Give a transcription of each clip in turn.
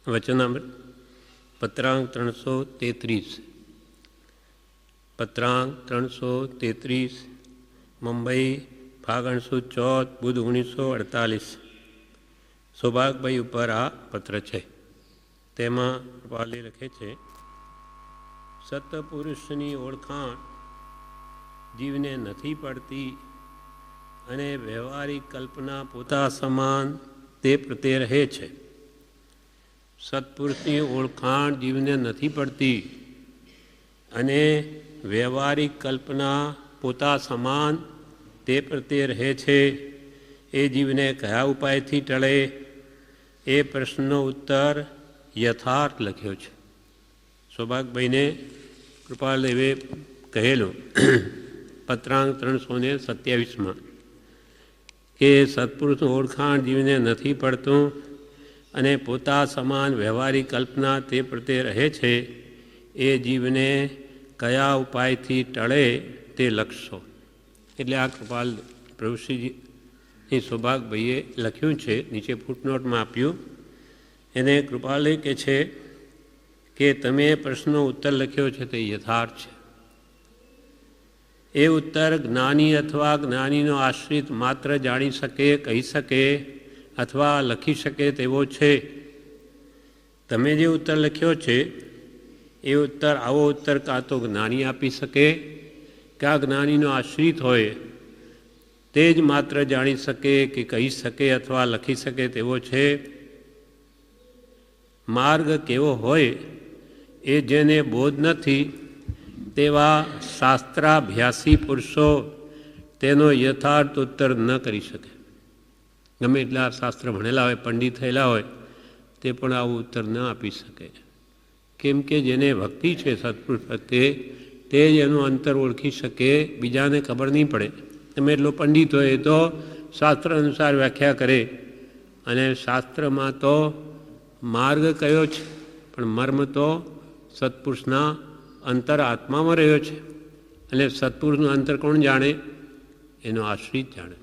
વચનામૃત પત્રાંક 333 પત્રાંક 333 મુંબઈ ફાગણ સુદ 14 બુધ 1948 સૌભાગભાઈ ઉપર આ પત્ર છે. તેમાં વાલી લખે છે, સતપુરુષની ઓળખાણ જીવને નથી પડતી અને વ્યવહારિક કલ્પના પોતા સમાન તે પ્રત્યે રહે છે. સત્પુરુષની ઓળખાણ જીવને નથી પડતી અને વ્યવહારિક કલ્પના પોતા સમાન તે પ્રત્યે રહે છે. એ જીવને કયા ઉપાયથી ટળે? એ પ્રશ્નનો ઉત્તર યથાર્થ લખ્યો છે. સૌભાગભાઈને કૃપાલદેવે કહેલું પત્રાંક 327 કે સત્પુરુષનું ઓળખાણ જીવને નથી પડતું અને પોતા સમાન વ્યવહારિક કલ્પના તે પ્રત્યે રહે છે. એ જીવને કયા ઉપાયથી ટળે તે લખશો. એટલે આ કૃપાલ પ્રભુશ્રીજી સૌભાગભાઈએ લખ્યું છે, નીચે ફૂટનોટમાં આપ્યું. એને કૃપાલે કહે છે કે તમે પ્રશ્નનો ઉત્તર લખ્યો છે તે યથાર્થ છે. એ ઉત્તર જ્ઞાની અથવા જ્ઞાનીનો આશ્રિત માત્ર જાણી શકે, કહી શકે અથવા લખી શકે તેવો છે. તમે જે ઉત્તર લખ્યો છે એ ઉત્તર આવો ઉત્તર કાં તો જ્ઞાની આપી શકે કે આ જ્ઞાનીનો આશ્રિત હોય તે જ માત્ર જાણી શકે કે કહી શકે અથવા લખી શકે તેવો છે. માર્ગ કેવો હોય એ જેને બોધ નથી તેવા શાસ્ત્રાભ્યાસી પુરુષો તેનો યથાર્થ ઉત્તર ન કરી શકે. ગમે એટલા શાસ્ત્ર ભણેલા હોય, પંડિત થયેલા હોય, તે પણ આવો ઉત્તર ન આપી શકે. કેમ કે જેને ભક્તિ છે સત્પુરુષ પ્રત્યે તે જ એનું અંતર ઓળખી શકે, બીજાને ખબર નહીં પડે. તમે એટલો પંડિત હોય એ તો શાસ્ત્ર અનુસાર વ્યાખ્યા કરે અને શાસ્ત્રમાં તો માર્ગ કયો છે પણ મર્મ તો સત્પુરુષના અંતર આત્મામાં રહ્યો છે. અને સત્પુરુષનું અંતર કોણ જાણે? એનો આશ્રિત જાણે.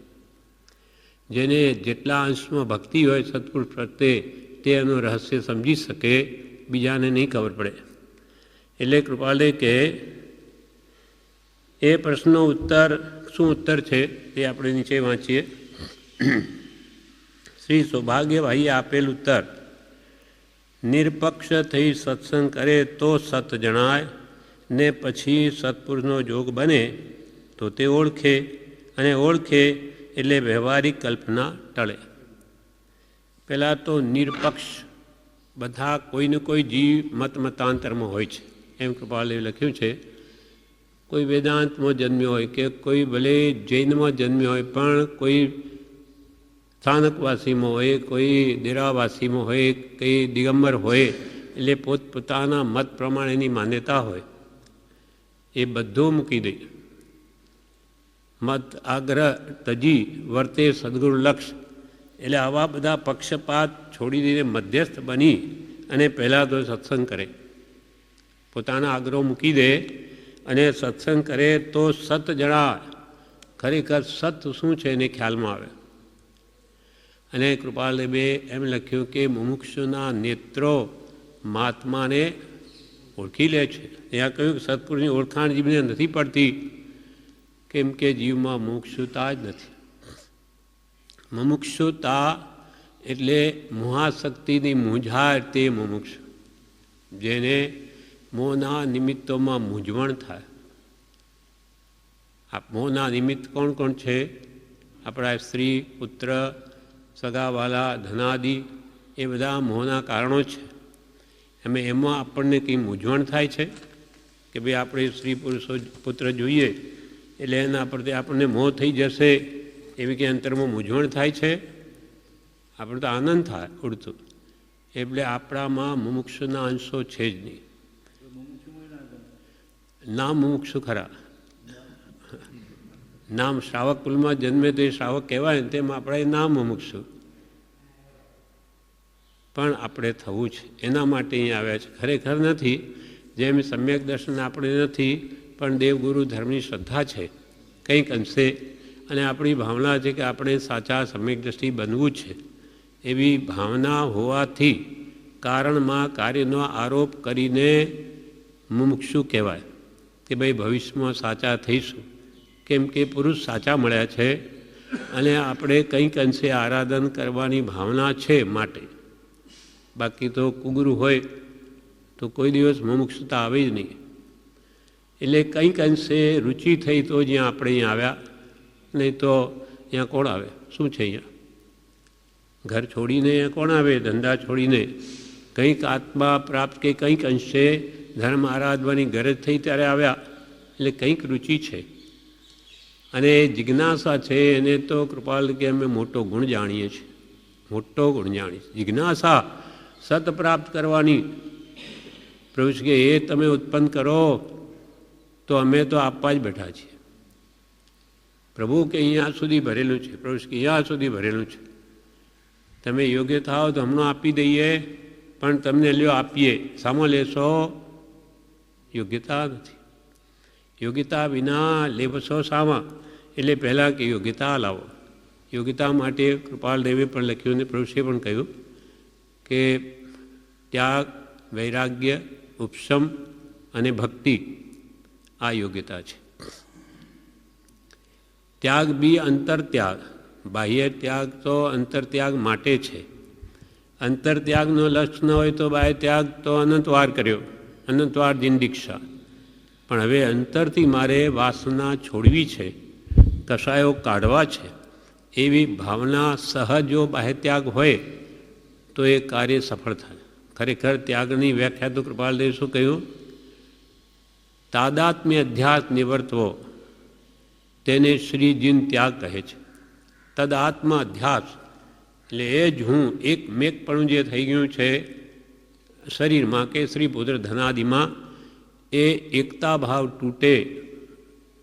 જેને જેટલા અંશમાં ભક્તિ હોય સત્પુરુષ પ્રત્યે તે એનું રહસ્ય સમજી શકે, બીજાને નહીં ખબર પડે. એટલે કૃપાલે કે એ પ્રશ્નનો ઉત્તર શું ઉત્તર છે તે આપણે નીચે વાંચીએ. શ્રી સૌભાગ્યભાઈએ આપેલ ઉત્તર: નિરપક્ષ થઈ સત્સંગ કરે તો સત જણાય ને પછી સત્પુરુષનો જોગ બને તો તે ઓળખે, અને ઓળખે એટલે વ્યવહારિક કલ્પના ટળે. પહેલાં તો નિરપક્ષ, બધા કોઈને કોઈ જીવ મતાંતરમાં હોય છે એમ કૃપાલે લખ્યું છે. કોઈ વેદાંતમાં જન્મ્યો હોય કે કોઈ ભલે જૈનમાં જન્મ્યો હોય, પણ કોઈ સ્થાનકવાસીમાં હોય, કોઈ દેરાવાસીમાં હોય, કોઈ દિગંબર હોય, એટલે પોતપોતાના મત પ્રમાણેની માન્યતા હોય એ બધું મૂકી દે. મત આગ્રહ તજી વર્તે સદગુરુ લક્ષ. એટલે આવા બધા પક્ષપાત છોડી દઈને મધ્યસ્થ બની અને પહેલાં તો સત્સંગ કરે, પોતાના આગ્રહ મૂકી દે અને સત્સંગ કરે તો સત જણાય. ખરેખર સત શું છે એને ખ્યાલમાં આવે. અને કૃપાલદેવે એમ લખ્યું કે મુમુક્ષુના નેત્રો મહાત્માને ઓળખી લે છે. અહીંયા કહ્યું કે સત્પુરુષની ઓળખાણ જીવને નથી પડતી કેમ કે જીવમાં મુમુક્ષુતા જ નથી. મુમુક્ષુતા એટલે મોહાશક્તિની મૂંઝાય તે મુમુક્ષુ, જેને મોહના નિમિત્તોમાં મૂંઝવણ થાય. આ મોહના નિમિત્ત કોણ કોણ છે? આપણા સ્ત્રી, પુત્ર, સગાવાલા, ધનાદિ, એ બધા મોહના કારણો છે. એમાં આપણને કંઈ મૂંઝવણ થાય છે કે ભાઈ આપણે સ્ત્રી પુરુષો પુત્ર જોઈએ એટલે એના પરથી આપણને મોહ થઈ જશે એવી કંઈ અંતરમાં મૂંઝવણ થાય છે? આપણે તો આનંદ થાય ઉડતું. એટલે આપણામાં મુમુક્ષુના અંશો છે જ નહીં. નામ મુમુક્ષુ ખરા. નામ શ્રાવક કુલમાં જન્મે તો એ શ્રાવક કહેવાય ને, તેમ આપણે નામ મુમુક્ષુ. પણ આપણે થવું છે એના માટે અહીં આવ્યા છે, ખરેખર નથી. જેમ સમ્યક દર્શન આપણે નથી, પણ દેવગુરુ ધર્મની શ્રદ્ધા છે કંઈક અંશે, અને આપણી ભાવના છે કે આપણે સાચા સમ્યક દ્રષ્ટિ બનવું છે. એવી ભાવના હોવાથી કારણમાં કાર્યનો આરોપ કરીને મુમુક્ષુ કહેવાય કે ભાઈ ભવિષ્યમાં સાચા થઈશું, કેમ કે પુરુષ સાચા મળ્યા છે અને આપણે કંઈક અંશે આરાધન કરવાની ભાવના છે માટે. બાકી તો કુગુરુ હોય તો કોઈ દિવસ મુમુક્ષુતા આવે જ નહીં. એટલે કંઈક અંશે રુચિ થઈ તો જ્યાં આપણે અહીંયા આવ્યા, નહીં તો ત્યાં કોણ આવે? શું છે અહીંયા? ઘર છોડીને અહીંયા કોણ આવે? ધંધા છોડીને. કંઈક આત્મા પ્રાપ્ત કે કંઈક અંશે ધર્મ આરાધવાની ગરજ થઈ ત્યારે આવ્યા, એટલે કંઈક રુચિ છે. અને જિજ્ઞાસા છે એને તો કૃપાલ કે અમે મોટો ગુણ જાણીએ છીએ, મોટો ગુણ જાણીએ છીએ. જિજ્ઞાસા સત પ્રાપ્ત કરવાની. પ્રભુ કે એ તમે ઉત્પન્ન કરો તો અમે તો આપવા જ બેઠા છીએ. પ્રભુ કે અહીંયા સુધી ભરેલું છે, પ્રભુ કે અહીંયા સુધી ભરેલું છે. તમે યોગ્ય થાઓ તો હમણાં આપી દઈએ, પણ તમને લ્યો આપીએ, સામો લેશો? યોગ્યતા નથી. યોગ્યતા વિના લેવશો સામા. એટલે પહેલાં કે યોગ્યતા લાવો. યોગ્યતા માટે કૃપાલદેવે પણ લખ્યું અને પ્રભુએ પણ કહ્યું કે ત્યાગ, વૈરાગ્ય, ઉપશમ અને ભક્તિ આ યોગ્યતા છે. ત્યાગ બી અંતરત્યાગ. બાહ્ય ત્યાગ તો અંતરત્યાગ માટે છે. અંતરત્યાગનો લક્ષ્ય ન હોય તો બાહ્ય ત્યાગ તો અનંતવાર કર્યો, અનંતવાર દીક્ષા. પણ હવે અંતરથી મારે વાસના છોડવી છે, કશાયો કાઢવા છે, એવી ભાવના સહજ જો બાહ્ય ત્યાગ હોય તો એ કાર્ય સફળ થાય. ખરેખર ત્યાગની વ્યાખ્યા તો કૃપાલદેવ શું કહ્યું? તાદાત્મ્ય અધ્યાસ નિવર્તવો, તેને શ્રીજીન ત્યાગ કહે છે. તદાત્મ અધ્યાસ એટલે એ જ હું એક મેકપણું જે થઈ ગયું છે શરીરમાં કે સ્ત્રી પુત્ર ધનાદિમાં, એ એકતા ભાવ તૂટે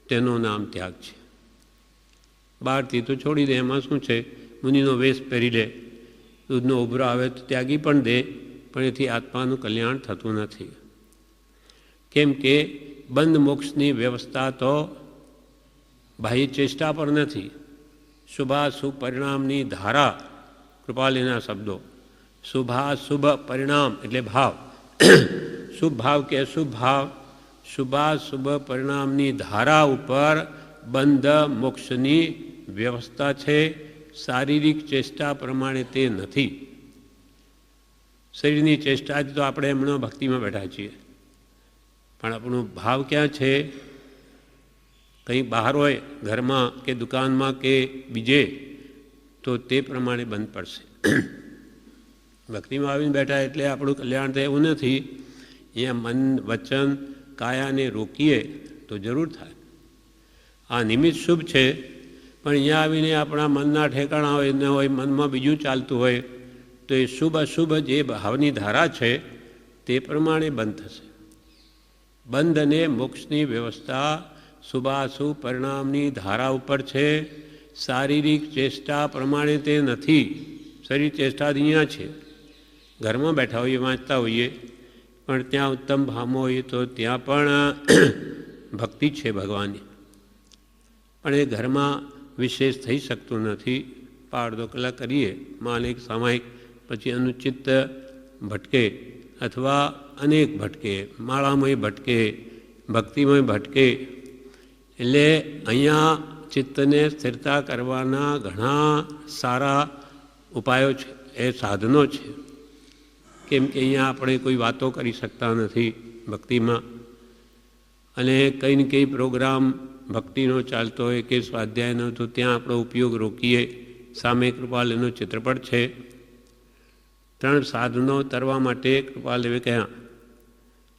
તેનું નામ ત્યાગ છે. બહારથી તો છોડી દે, એમાં શું છે? મુનિનો વેશ પહેરી લે, દૂધનો ઉભરો આવે તો ત્યાગી પણ દે, પણ એથી આત્માનું કલ્યાણ થતું નથી. કેમ કે બંધ મોક્ષની વ્યવસ્થા તો બાહ્ય ચેષ્ટા પર નથી. શુભાશુભ પરિણામની ધારા, કૃપાલીના શબ્દો. શુભાશુભ પરિણામ એટલે ભાવ, શુભ ભાવ કે અશુભ ભાવ, શુભાશુભ પરિણામની ધારા ઉપર બંધ મોક્ષની વ્યવસ્થા છે. શારીરિક ચેષ્ટા પ્રમાણે તે નથી. શરીરની ચેષ્ટાથી તો આપણે હમણાં ભક્તિમાં બેઠા છીએ, પણ આપણો ભાવ ક્યાં છે? કંઈ બહાર હોય, ઘરમાં કે દુકાનમાં કે બીજે, તો તે પ્રમાણે બંધ પડશે. ભક્તિમાં આવીને બેઠા એટલે આપણું કલ્યાણ થાય એવું નથી. અહીંયા મન, વચન, કાયાને રોકીએ તો જરૂર થાય. આ નિમિત્ત શુભ છે, પણ અહીંયા આવીને આપણા મનના ઠેકાણા હોય ન હોય, મનમાં બીજું ચાલતું હોય, તો એ શુભ અશુભ જે ભાવની ધારા છે તે પ્રમાણે બંધ થશે. બંધ અને મોક્ષની વ્યવસ્થા શુભાશુભ પરિણામની ધારા ઉપર છે. શારીરિક ચેષ્ટા પ્રમાણે તે નથી. શરીર ચેષ્ટા અહીંયા છે, ઘરમાં બેઠા હોઈએ, વાંચતા હોઈએ, પણ ત્યાં ઉત્તમ ભાવમાં હોઈએ તો ત્યાં પણ ભક્તિ છે ભગવાનની, પણ એ ઘરમાં વિશેષ થઈ શકતું નથી. પાડો કલાક કરીએ, માલિક સામાયિક, પછી અનુચિત ભટકે અથવા અનેક ભટકે, માળામય ભટકે, ભક્તિમય ભટકે. એટલે અહીંયા ચિત્તને સ્થિરતા કરવાના ઘણા સારા ઉપાયો છે, એ સાધનો છે. કેમ કે અહીંયા આપણે કોઈ વાતો કરી શકતા નથી ભક્તિમાં, અને કંઈ ને કંઈ પ્રોગ્રામ ભક્તિનો ચાલતો હોય કે સ્વાધ્યાયનો, તો ત્યાં આપણો ઉપયોગ રોકીએ. સામે કૃપાલનો ચિત્રપટ છે. 3 સાધનો તરવા માટે કૃપાલદેવે કહ્યા.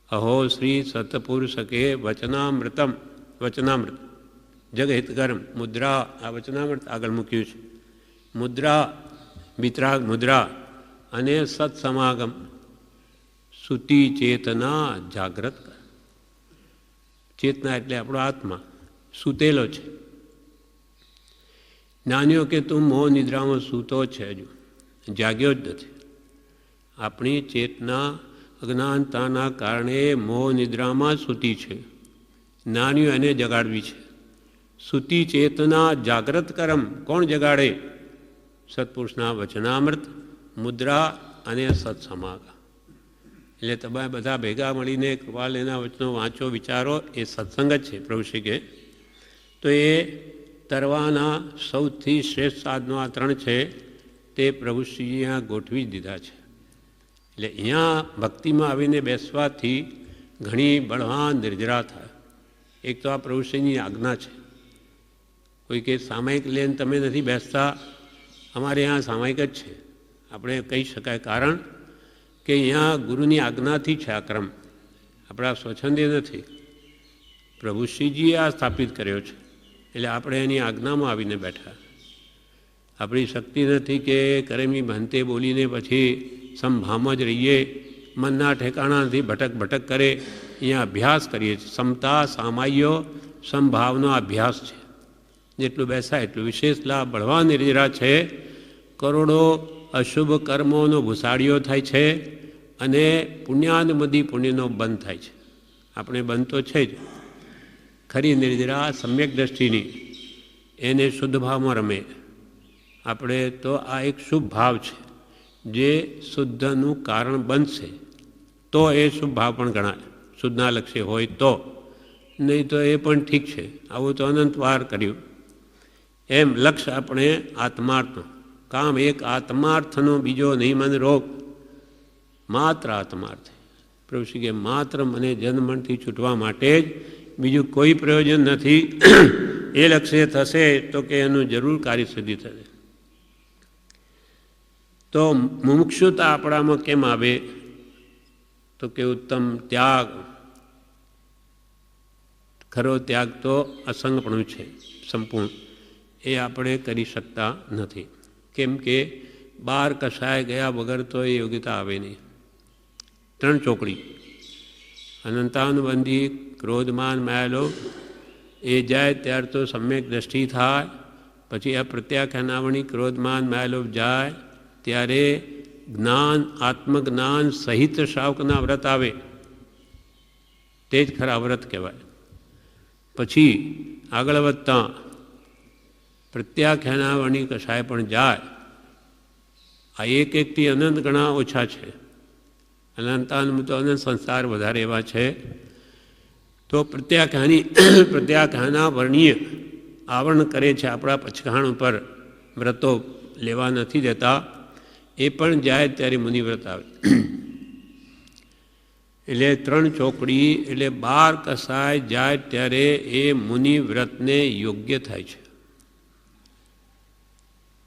અહો શ્રી સતપુરુષકે વચનામૃતમ, વચનામૃત જગહિતકરમ, મુદ્રા, આ વચનામૃત આગળ મૂક્યું છે. મુદ્રા, વિતરાગ મુદ્રા અને સત્સમાગમ, સુતિ ચેતના જાગ્રત કર. ચેતના એટલે આપણો આત્મા સૂતેલો છે. જ્ઞાનીઓ કે તું મોહ નિદ્રામાં સૂતો છે, હજુ જાગ્યો જ નથી. આપણી ચેતના અજ્ઞાનતાના કારણે મોહ નિદ્રામાં સૂતી છે. જ્ઞાનીઓ એને જગાડવી છે. સુતી ચેતના જાગ્રત કરમ, કોણ જગાડે? સત્પુરુષના વચનામૃત, મુદ્રા અને સત્સમાગમ. એટલે તમે બધા ભેગા મળીને કૃપાલયના વચનો વાંચો, વિચારો, એ સત્સંગ જ છે પ્રભુશ્રી કે. તો એ તરવાના સૌથી શ્રેષ્ઠ સાધનો આ 3 છે, તે પ્રભુશ્રીએ અહીંયા ગોઠવી જ દીધા છે. એટલે અહીંયા ભક્તિમાં આવીને બેસવાથી ઘણી બળવાન નિર્જરા થાય. એક તો આ પ્રભુશ્રીની આજ્ઞા છે. કોઈ કે સામાયિક લઈને તમે નથી બેસતા, અમારે અહીંયા સામાયિક જ છે આપણે કહી શકાય. કારણ કે અહીંયા ગુરુની આજ્ઞાથી છે આ ક્રમ, આપણા સ્વચ્છંદે નથી. પ્રભુશ્રીજીએ આ સ્થાપિત કર્યો છે, એટલે આપણે એની આજ્ઞામાં આવીને બેઠા. આપણી શક્તિ નથી કે કરેમી ભંતે બોલીને પછી સમભાવમાં જ રહીએ, મનના ઠેકાણાથી ભટક ભટક કરે. અહીંયા અભ્યાસ કરીએ છીએ, સમતા સામાય્ય સમભાવનો અભ્યાસ છે. જેટલું બેસાય એટલું વિશેષ લાભ. બળવાન નિર્જરા છે, કરોડો અશુભ કર્મોનો ભૂસાડીઓ થાય છે અને પુણ્યાનુમદી પુણ્યનો બંધ થાય છે. આપણે બંધ તો છે જ. ખરી નિર્જરા સમ્યક દ્રષ્ટિની, એને શુદ્ધ ભાવમાં રમે. આપણે તો આ એક શુભ ભાવ છે, જે શુદ્ધનું કારણ બનશે તો એ શુભ ભાવ પણ ગણાય. શુદ્ધના લક્ષ્ય હોય તો, નહીં તો એ પણ ઠીક છે. આવું તો અનંતવાર કર્યું. એમ લક્ષ્ય આપણે આત્માર્થનો કામ, એક આત્માર્થનો, બીજો નહીં મન રોગ, માત્ર આત્માર્થ. પ્રભુશ્રી કે માત્ર મને જન્મથી છૂટવા માટે જ, બીજું કોઈ પ્રયોજન નથી. એ લક્ષ્ય થશે તો કે એનું જરૂર કાર્યસિદ્ધિ થશે. તો મુમુક્ષુતા આપણામાં કેમ આવે? તો કે ઉત્તમ ત્યાગ. ખરો ત્યાગ તો અસંગપણું છે સંપૂર્ણ, એ આપણે કરી શકતા નથી. કેમ કે 12 કસાય ગયા વગર તો એ યોગ્યતા આવે નહીં. 3 ચોકડી અનંતાનુબંધી, ક્રોધમાન, માયાલોભ, એ જાય ત્યાર તો સમ્યક દ્રષ્ટિ થાય. પછી અપ્રત્યાખ્યાનાવણી, ક્રોધમાન માયાલોભ જાય ત્યારે જ્ઞાન, આત્મજ્ઞાન સહિત શ્રાવકના વ્રત આવે. તે જ ખરા વ્રત કહેવાય. પછી આગળ વધતા પ્રત્યાખ્યાનાવણી કસાય પણ જાય. આ એક એકથી અનંત ગણા ઓછા છે. અનંતાનું તો અનંત સંસાર વધારે એવા છે. તો પ્રત્યાખ્યાના વર્ણીય આવરણ કરે છે આપણા પચખાણ ઉપર, વ્રતો લેવા નથી દેતા. એ પણ જાય ત્યારે મુનિવ્રત આવે. એટલે 3 ચોકડી એટલે 12 કસાય જાય ત્યારે એ મુનિવ્રતને યોગ્ય થાય છે.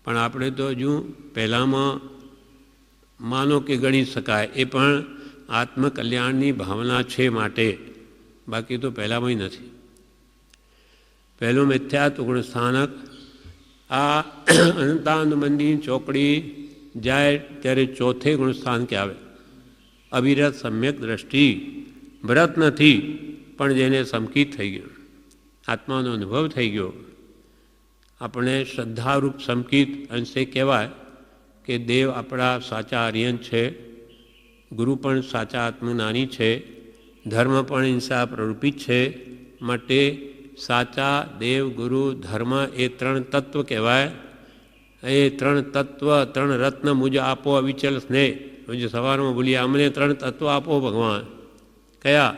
પણ આપણે તો હજુ પહેલાંમાં માનો કે ગણી શકાય, એ પણ આત્મકલ્યાણની ભાવના છે માટે, બાકી તો પહેલાંમાં નથી. પહેલું મિથ્યાત્વ ગુણ સ્થાનક. આ અનંતાનુબંધી ચોકડી જાય ત્યારે ચોથે ગુણસ્થાન કે આવે અવિરત સમ્યક દ્રષ્ટિ. વ્રત નથી પણ જેને સમકિત થઈ ગયો, આત્માનો અનુભવ થઈ ગયો, આપણે શ્રદ્ધારૂપ સમકિત અંશે કહેવાય કે દેવ આપણા સાચા આર્યન છે, ગુરુ પણ સાચા આત્મજ્ઞાની છે, ધર્મ પણ હિંસા પ્રરૂપિત છે. માટે સાચા દેવ, ગુરુ, ધર્મ એ 3 તત્વ કહેવાય. એ 3 તત્વ, 3 રત્ન મુજ આપો અવિચલ સ્નેહ. જે સવારમાં બોલીએ, અમને 3 તત્વ આપો ભગવાન. કયા?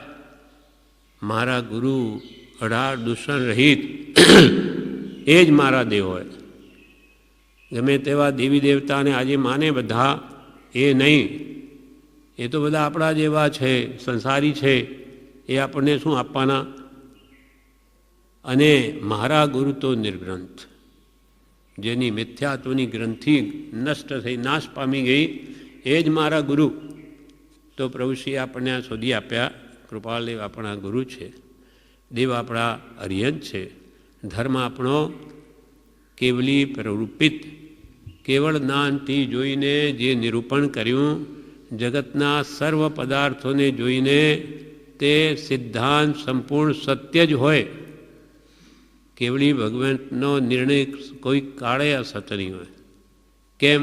મારા ગુરુ 18 દૂષણ રહિત, એ જ મારા દેવ હોય. ગમે તેવા દેવી દેવતાને આજે માને બધા, એ નહીં. એ તો બધા આપણા જેવા છે, સંસારી છે. એ આપણને શું આપવાના? અને મારા ગુરુ તો નિર્ગ્રંથ, જેની મિથ્યાત્વની ગ્રંથિ નષ્ટ થઈ, નાશ પામી ગઈ, એ જ મારા ગુરુ. તો પ્રભુશ્રી આપણને આ શોધી આપ્યા. કૃપાલદેવ આપણા ગુરુ છે, દેવ આપણા અરિયન છે, ધર્મ આપણો કેવલી પ્રરૂપિત. કેવળ જ્ઞાનથી જોઈને જે નિરૂપણ કર્યું, જગતના સર્વ પદાર્થોને જોઈને તે સિદ્ધાંત સંપૂર્ણ સત્ય જ હોય. કેવલી ભગવાનનો નિર્ણય કોઈ કાળે અસત્ય નહીં હોય. કેમ?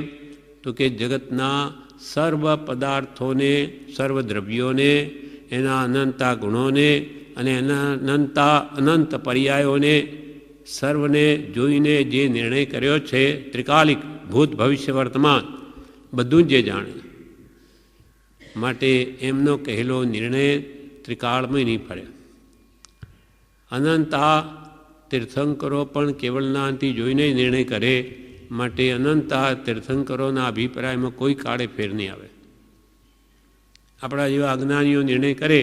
તો કે જગતના સર્વ પદાર્થોને, સર્વ દ્રવ્યોને, એના અનંતા ગુણોને અને એના અનંત પર્યાયોને, સર્વને જોઈને જે નિર્ણય કર્યો છે, ત્રિકાલિક, ભૂત, ભવિષ્ય, વર્તમાન, બધું જ જે જાણે. માટે એમનો કહેલો નિર્ણય ત્રિકાળમાં નહીં ફળે. અનંતા તીર્થંકરો પણ કેવળનાથી જોઈને નિર્ણય કરે, માટે અનંતા તીર્થંકરોના અભિપ્રાયમાં કોઈ કાળે ફેર નહીં આવે. આપણા જેવા અજ્ઞાનીઓ નિર્ણય કરે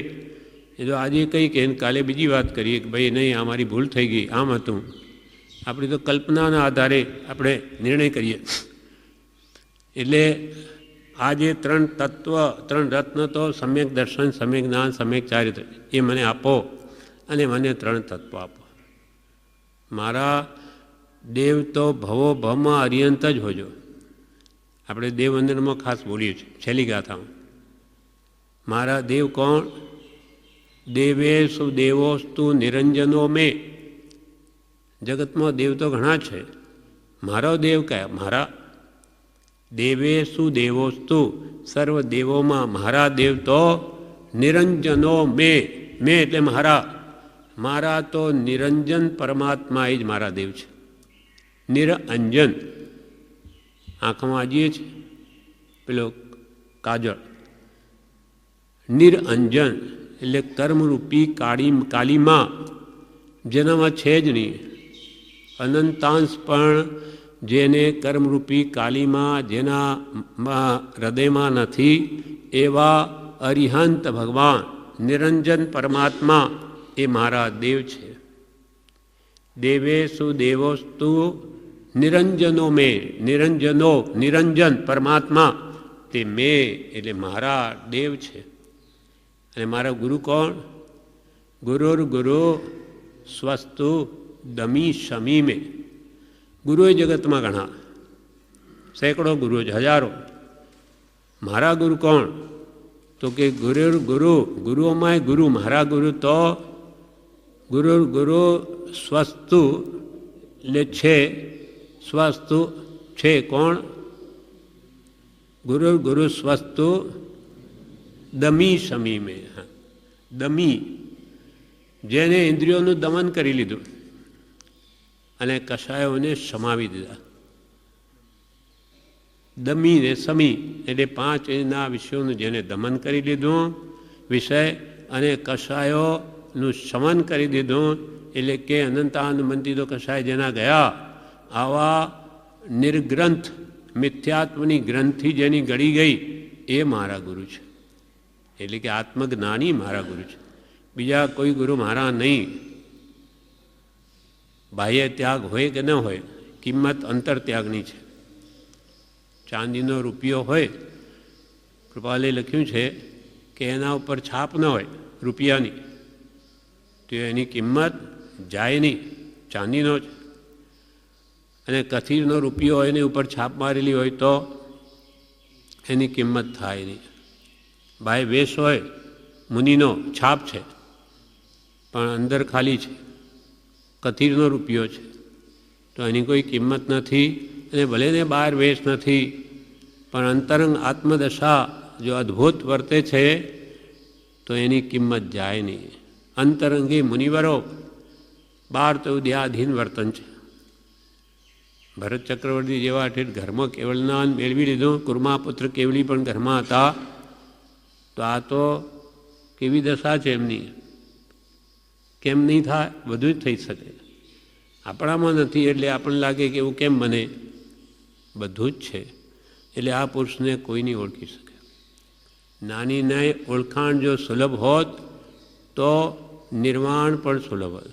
એ તો આજે કંઈ કે કાલે બીજી વાત કરીએ કે ભાઈ નહીં આ મારી ભૂલ થઈ ગઈ, આમ હતું. આપણી તો કલ્પનાના આધારે આપણે નિર્ણય કરીએ. એટલે આ જે ત્રણ તત્વ, ત્રણ રત્ન તો સમ્યક દર્શન, સમ્યક જ્ઞાન, સમ્યક ચારિત્ર, એ મને આપો અને મને ત્રણ તત્વ આપો. મારા દેવ તો ભવો ભવમાં અરિયંત જ હોજો. આપણે દેવવંદનમાં ખાસ બોલીએ છીએ છેલ્લી ગાથામાં. મારા દેવ કોણ? દેવેશુ દેવોસ્તુ નિરંજનો મેં. જગતમાં દેવ તો ઘણા છે, મારો દેવ કયા? મારા દેવેશુ દેવોસ્તુ, સર્વ દેવોમાં મારા દેવ તો નિરંજનો મેં. મેં એટલે મારા. મારા તો નિરંજન પરમાત્મા એ જ મારા દેવ છે. નિરંજન આંખમાં આજીએ છે પેલો કાજળ. નિરંજન એટલે કર્મરૂપી કાલીમાં જેનામાં છે જ નહીં. અનંતાંશ પણ જેને કર્મરૂપી કાલીમાં જેના હૃદયમાં નથી એવા અરિહંત ભગવાન નિરંજન પરમાત્મા એ મારા દેવ છે. દેવેશુ દેવોસ્તુ નિરંજનો મેં. નિરંજનો, નિરંજન પરમાત્મા તે મેં એટલે મારા દેવ છે. અને મારા ગુરુ કોણ? ગુરુર ગુરુ સ્વસ્તુ દમી શમી મેં. ગુરુ એ જગતમાં ઘણા, સેંકડો ગુરુ છે, હજારો. મારા ગુરુ કોણ? તો કે ગુરુર ગુરુ, ગુરુઓમાંય ગુરુ. મારા ગુરુ તો ગુરુર ગુરુ સ્વસ્તુ એટલે છે. સ્વસ્તુ છે કોણ? ગુરુર ગુરુ સ્વસ્તુ દમી શમી મેં. દમી જેને ઇન્દ્રિયોનું દમન કરી લીધું અને કષાયોને સમાવી દીધા. દમી ને સમી એટલે પાંચ એના વિષયોનું જેને દમન કરી લીધું વિષય, અને કષાયોનું શમન કરી દીધું, એટલે કે અનંતાનંદમંતી તો કષાય જેના ગયા. આવા નિર્ગ્રંથ મિથ્યાત્વની ગ્રંથિ જેની ગળી ગઈ એ મારા ગુરુ છે. એટલે કે આત્મજ્ઞાની મારા ગુરુ છે, બીજા કોઈ ગુરુ મારા નહીં. બાહ્ય ત્યાગ હોય કે ન હોય, કિંમત અંતર ત્યાગની છે. ચાંદીનો રૂપિયો હોય, કૃપાલે લખ્યું છે કે એના ઉપર છાપ ન હોય રૂપિયાની તો એની કિંમત જાય નહીં, ચાંદીનો જ. અને કથીરનો રૂપિયો હોય એની ઉપર છાપ મારેલી હોય તો એની કિંમત થાય નહીં. બાય વેશ હોય મુનિનો, છાપ છે પણ અંદર ખાલી છે, કથીરનો રૂપિયો છે તો એની કોઈ કિંમત નથી. અને ભલે ને બહાર વેશ નથી પણ અંતરંગ આત્મદશા જો અદ્ભુત વર્તે છે તો એની કિંમત જાય નહીં. અંતરંગી મુનિવરો, બહાર તો દેહાધીન વર્તન છે. ભરત ચક્રવર્તી જેવા ઠેઠ ઘરમાં કેવળનાન મેળવી લીધું, કુર્માપુત્ર કેવલી પણ ઘરમાં હતા, તો આ તો કેવી દશા છે એમની. કેમ નહીં થાય? બધું જ થઈ શકે. આપણામાં નથી એટલે આપણને લાગે કે એવું કેમ બને? બધું જ છે. એટલે આ પુરુષને કોઈ નહીં ઓળખી શકે. નાની નાની ઓળખાણ જો સુલભ હોત તો નિર્વાણ પણ સુલભ હોત.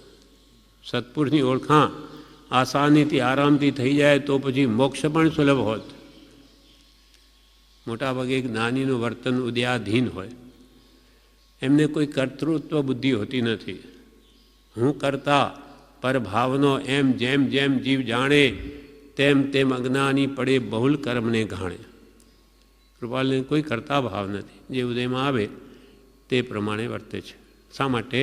સત્પુરુષની ઓળખાણ આસાનીથી આરામથી થઈ જાય તો પછી મોક્ષ પણ સુલભ હોત. મોટાભાગે જ્ઞાનીનું વર્તન ઉદયાધીન હોય, એમને કોઈ કર્તૃત્વ બુદ્ધિ હોતી નથી. હું કરતા પરભાવનો એમ જેમ જેમ જીવ જાણે તેમ તેમ અજ્ઞાની પડે બહુલ કર્મને ઘાણે. કૃપાલને કોઈ કરતા ભાવ નથી, જે ઉદયમાં આવે તે પ્રમાણે વર્તે છે. શા માટે?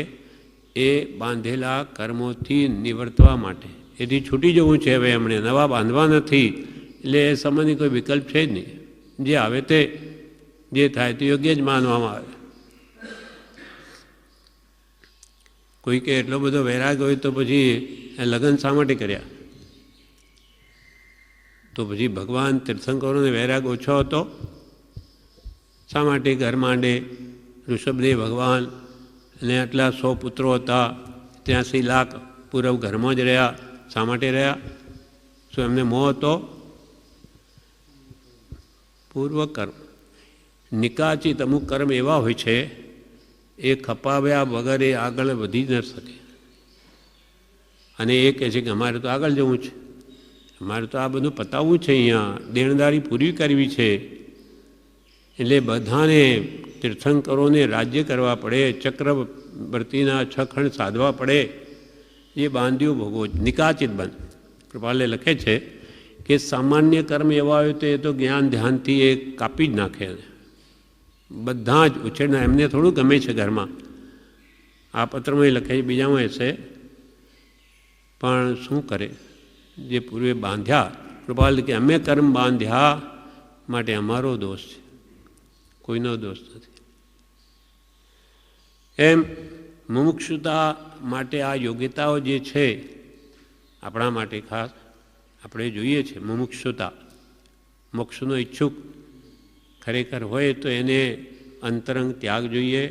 એ બાંધેલા કર્મોથી નિવર્તવા માટે. એથી છૂટી જવું છે હવે એમણે, નવા બાંધવા નથી. એટલે એ સમયની કોઈ વિકલ્પ છે જ નહીં. જે આવે તે, જે થાય તે યોગ્ય જ માનવામાં આવે. કોઈ કે એટલો બધો વૈરાગ હોય તો પછી લગ્ન શા માટે કર્યા? તો પછી ભગવાન તીર્થંકરોને વૈરાગ ઓછો હતો? શા માટે ઘર માંડે? ઋષભદેવ ભગવાન અને આટલા 100 પુત્રો હતા, 83 લાખ પૂર્વ ઘરમાં જ રહ્યા. શા માટે રહ્યા? શું એમને મોહ હતો? પૂર્વકર્મ. નિકાચિત અમુક કર્મ એવા હોય છે એ ખપાવ્યા વગર એ આગળ વધી ન શકે. અને એ કહે છે કે અમારે તો આગળ જવું છે, અમારે તો આ બધું પતાવવું છે, અહીંયા દેણદારી પૂરી કરવી છે. એટલે બધાને તીર્થંકરોને રાજ્ય કરવા પડે, ચક્રવર્તીના 6 ખંડ સાધવા પડે, એ બાંધ્યું ભોગવો. નિકાચિત બંધ. કૃપાલે લખે છે કે સામાન્ય કર્મ એવા હોય તો એ તો જ્ઞાન ધ્યાનથી એ કાપી જ નાખે. બધા જ ઉછેરના એમને થોડું ગમે છે ઘરમાં. આ પત્રમાં લખે છે, બીજામાં હશે, પણ શું કરે? જે પૂર્વે બાંધ્યા, કૃપાલ કે અમે કર્મ બાંધ્યા માટે અમારો દોષ છે, કોઈનો દોષ નથી. એમ મુમુક્ષુતા માટે આ યોગ્યતાઓ જે છે આપણા માટે ખાસ આપણે જોઈએ છે. મુમુક્ષુતા, મોક્ષનો ઈચ્છુક ખરેખર હોય તો એને અંતરંગ ત્યાગ જોઈએ,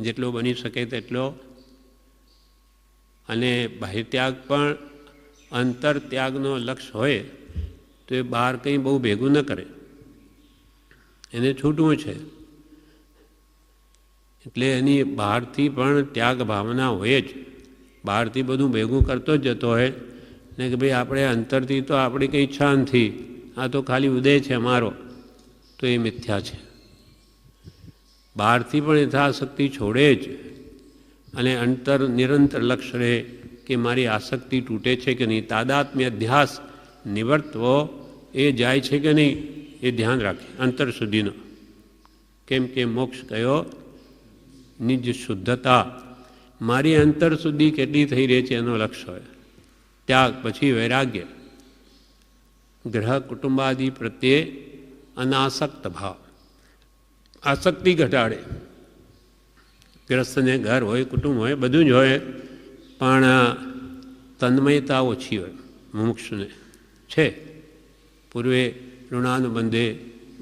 જેટલો બની શકે તેટલો. અને બાહ્ય ત્યાગ પણ અંતર ત્યાગનો લક્ષ્ય હોય તો એ બહાર કંઈ બહુ ભેગું ન કરે, એને છૂટવું છે. એટલે એની બહારથી પણ ત્યાગ ભાવના હોય જ. બહારથી બધું ભેગું કરતો જ જતો હોય ને કે ભાઈ આપણે અંતરથી તો આપણી કંઈ ઈચ્છા નથી, આ તો ખાલી ઉદય છે અમારો, તો એ મિથ્યા છે. બહારથી પણ યથાશક્તિ છોડે જ અને અંતર નિરંતર લક્ષ્ય રહે કે મારી આસક્તિ તૂટે છે કે નહીં, તાદાત્મ્ય અધ્યાસ નિવર્તવો એ જાય છે કે નહીં, એ ધ્યાન રાખે અંતર સુધીનો. કેમ કે મોક્ષ કયો? નિજ શુદ્ધતા. મારી અંતર સુધી કેટલી થઈ રહી છે એનો લક્ષ્ય હોય. ત્યાગ પછી વૈરાગ્ય, ગ્રહ કુટુંબાદિ પ્રત્યે અનાસક્ત ભાવ, આસક્તિ ઘટાડે. ગ્રસ્તને ઘર હોય, કુટુંબ હોય, બધું જ હોય, પણ તન્મયતા ઓછી હોય. મુમુક્ષુને છે પૂર્વે ઋણાનુબંધે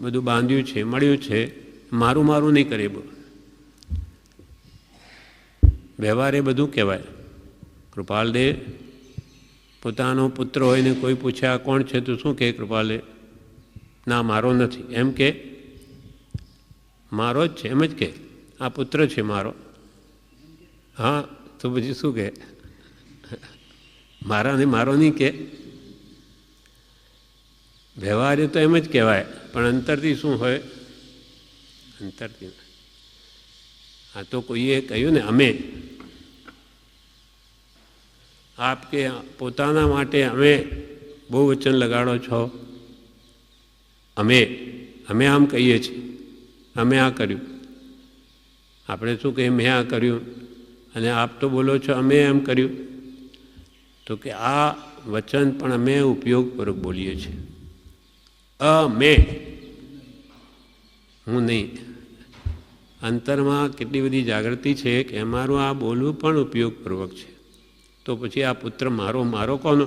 બધું બાંધ્યું છે, મળ્યું છે, મારું મારું નહીં કરે. વ્યવહારે બધું કહેવાય. કૃપાલદે પોતાનો પુત્ર હોય ને કોઈ પૂછે આ કોણ છે તો શું કહે કૃપાલે? ના, મારો નથી. એમ કે મારો જ છે, એમ જ કે આ પુત્ર છે મારો. હા, તો પછી શું કહે? મારા ને મારો નહીં કે. વ્યવહારે તો એમ જ કહેવાય, પણ અંતરથી શું હોય? અંતરથી આ તો કોઈએ કહ્યું ને અમે, આપ કે પોતાના માટે અમે બહુ વચન લગાડો છો. અમે આમ કહીએ છીએ, અમે આ કર્યું. આપણે શું કહીએ? મેં આ કર્યું. અને આપ તો બોલો છો અમે એમ કર્યું. તો કે આ વચન પણ અમે ઉપયોગપૂર્વક બોલીએ છીએ. અમે, હું નહીં. અંતરમાં કેટલી બધી જાગૃતિ છે કે અમારું આ બોલવું પણ ઉપયોગપૂર્વક છે. તો પછી આ પુત્ર મારો, મારો કોનો?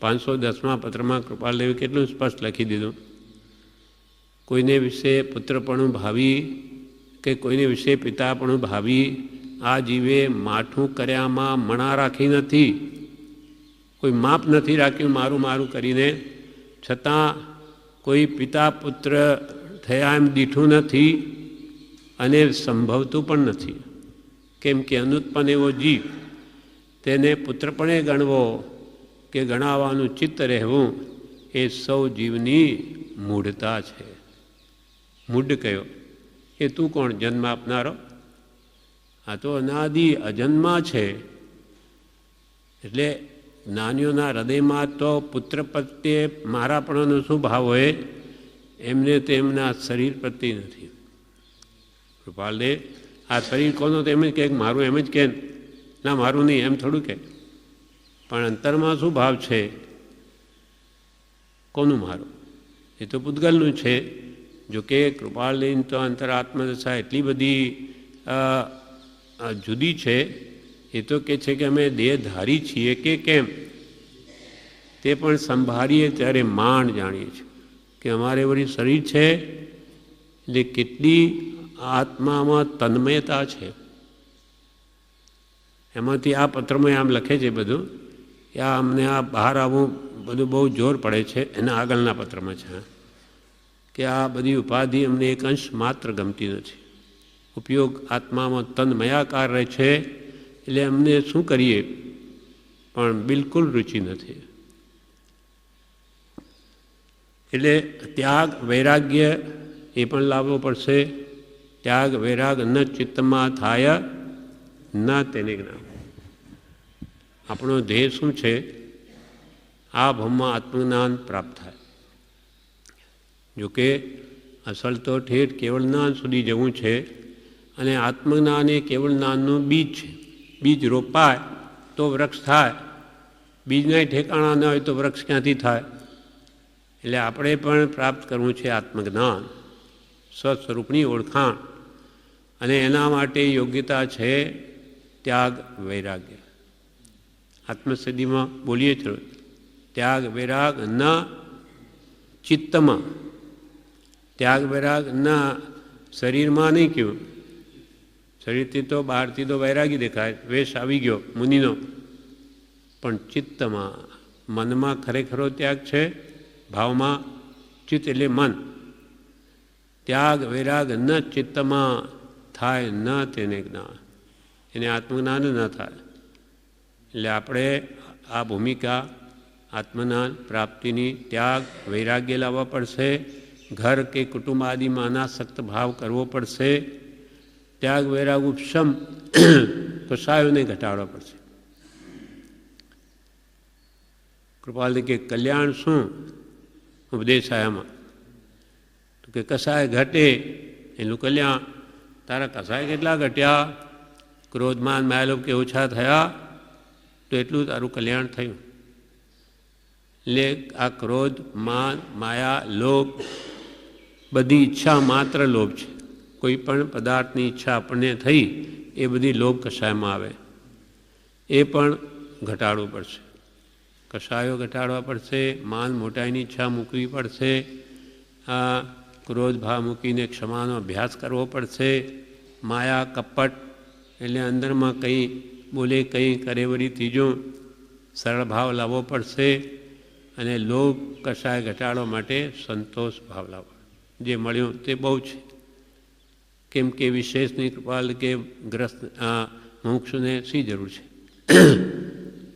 510મા પત્રમાં કૃપાલદેવે કેટલું સ્પષ્ટ લખી દીધું. કોઈને વિશે પુત્રપણું ભાવી કે કોઈને વિશે પિતાપણું ભાવી આ જીવે માઠું કર્યામાં મણા રાખી નથી, કોઈ માપ નથી રાખ્યું મારું મારું કરીને. છતાં કોઈ પિતા પુત્ર થયા એમ દીઠું નથી અને સંભવતું પણ નથી. કેમ કે અનુત્પન્ન એવો જીવ તેને પુત્રપણે ગણવો કે ગણાવવાનું ચિત્ત રહેવું એ સૌ જીવની મૂઢતા છે. મૂઢ કયો? એ તું કોણ જન્મ આપનારો? આ તો અનાદિ અજન્મા છે. એટલે જ્ઞાનીઓના હૃદયમાં તો પુત્ર પ્રત્યે મારાપણાનો શું ભાવ હોય? એમને તો એમના શરીર પ્રત્યે નથી. કૃપાલદે આ શરીર કોનો? તો એમ જ કહે મારું, એમ જ કહે ના મારું નહીં, એમ થોડું કહે. પણ અંતરમાં શું ભાવ છે? કોનું મારું? એ તો પૂતગલનું છે. જોકે કૃપાલની તો અંતરાત્મદશા એટલી બધી જુદી છે. એ તો કહે છે કે અમે દેહધારી છીએ કે કેમ, તે પણ સંભાળીએ ત્યારે માંડ જાણીએ છીએ કે અમારે વળી શરીર છે એટલે કેટલી આત્મામાં તન્મયતા છે. એમાંથી આ પત્રમાં આમ લખે છે બધું કે આ અમને આ બહાર આવવું બધું બહુ જોર પડે છે. એના આગળના પત્રમાં છે કે આ બધી ઉપાધિ અમને એક અંશ માત્ર ગમતી નથી. ઉપયોગ આત્મામાં તન્મયાકાર રહે છે એટલે અમને શું કરીએ પણ બિલકુલ રુચિ નથી. એટલે ત્યાગ વૈરાગ્ય એ પણ લાવવો પડશે. ત્યાગ વૈરાગ ન ચિત્તમાં થાય ન તેને જ્ઞાન. આપણો ધ્યેય શું છે? આ ભવમાં આત્મજ્ઞાન પ્રાપ્ત થાય. જોકે અસલ તો ઠેઠ કેવળ જ્ઞાન સુધી જવું છે અને આત્મજ્ઞાન એ કેવળ જ્ઞાનનું બીજ છે. બીજ રોપાય તો વૃક્ષ થાય. બીજના ઠેકાણા ન હોય તો વૃક્ષ ક્યાંથી થાય? એટલે આપણે પણ પ્રાપ્ત કરવું છે આત્મજ્ઞાન, સ્વસ્વરૂપની ઓળખાણ. અને એના માટે યોગ્યતા છે ત્યાગ વૈરાગ્ય. આત્મસિદ્ધિમાં બોલીએ છીએ ત્યાગ વૈરાગ ન ચિત્તમાં. ત્યાગ વૈરાગ ન શરીરમાં નહીં કહ્યું. શરીરથી તો બહારથી તો વૈરાગી દેખાય, વેશ આવી ગયો મુનિનો, પણ ચિત્તમાં મનમાં ખરેખરો ત્યાગ છે. ભાવમાં ચિત્ત એટલે મન. ત્યાગ વૈરાગ ન ચિત્તમાં થાય ન તેને જ્ઞાન. એને આત્મજ્ઞાન ન થાય. એટલે આપણે આ ભૂમિકા આત્મજ્ઞાન પ્રાપ્તિની ત્યાગ વૈરાગ્ય લાવવા પડશે. ઘર કે કુટુંબ આદિમાં અનાસક્ત ભાવ કરવો પડશે. ત્યાગ વૈરાગ ઉપશમ કસાયોને ઘટાડવા પડશે. કૃપાલ કે કલ્યાણ શું ઉપદેશાયામાં? તો કે કસાય ઘટે એનું કલ્યાણ. તારા કસાય કેટલા ઘટ્યા? ક્રોધમાન માયાલોભ કે ઓછા થયા તો એટલું તારું કલ્યાણ થયું. એટલે આ ક્રોધ માન માયા લોભ બધી ઈચ્છા માત્ર લોભ છે. કોઈ પણ પદાર્થની ઈચ્છા આપણને થઈ એ બધી લોભ કષાયમાં આવે. એ પણ ઘટાડવું પડશે. કષાયો ઘટાડવા પડશે. માન મોટાઈની ઈચ્છા મૂકવી પડશે. આ ક્રોધ ભાવ મૂકીને ક્ષમાનો અભ્યાસ કરવો પડશે. માયા કપટ એટલે અંદરમાં કંઈ બોલે કંઈ કરે વળી ત્રીજું સરળ ભાવ લાવવો પડશે. અને લોભ કષાય ઘટાડવા માટે સંતોષ ભાવ લાવવો. જે મળ્યું તે બહુ છે. કેમ કે વિશેષની કૃપાલ કે ગ્રસ્ત મુમુક્ષુને શી જરૂર છે?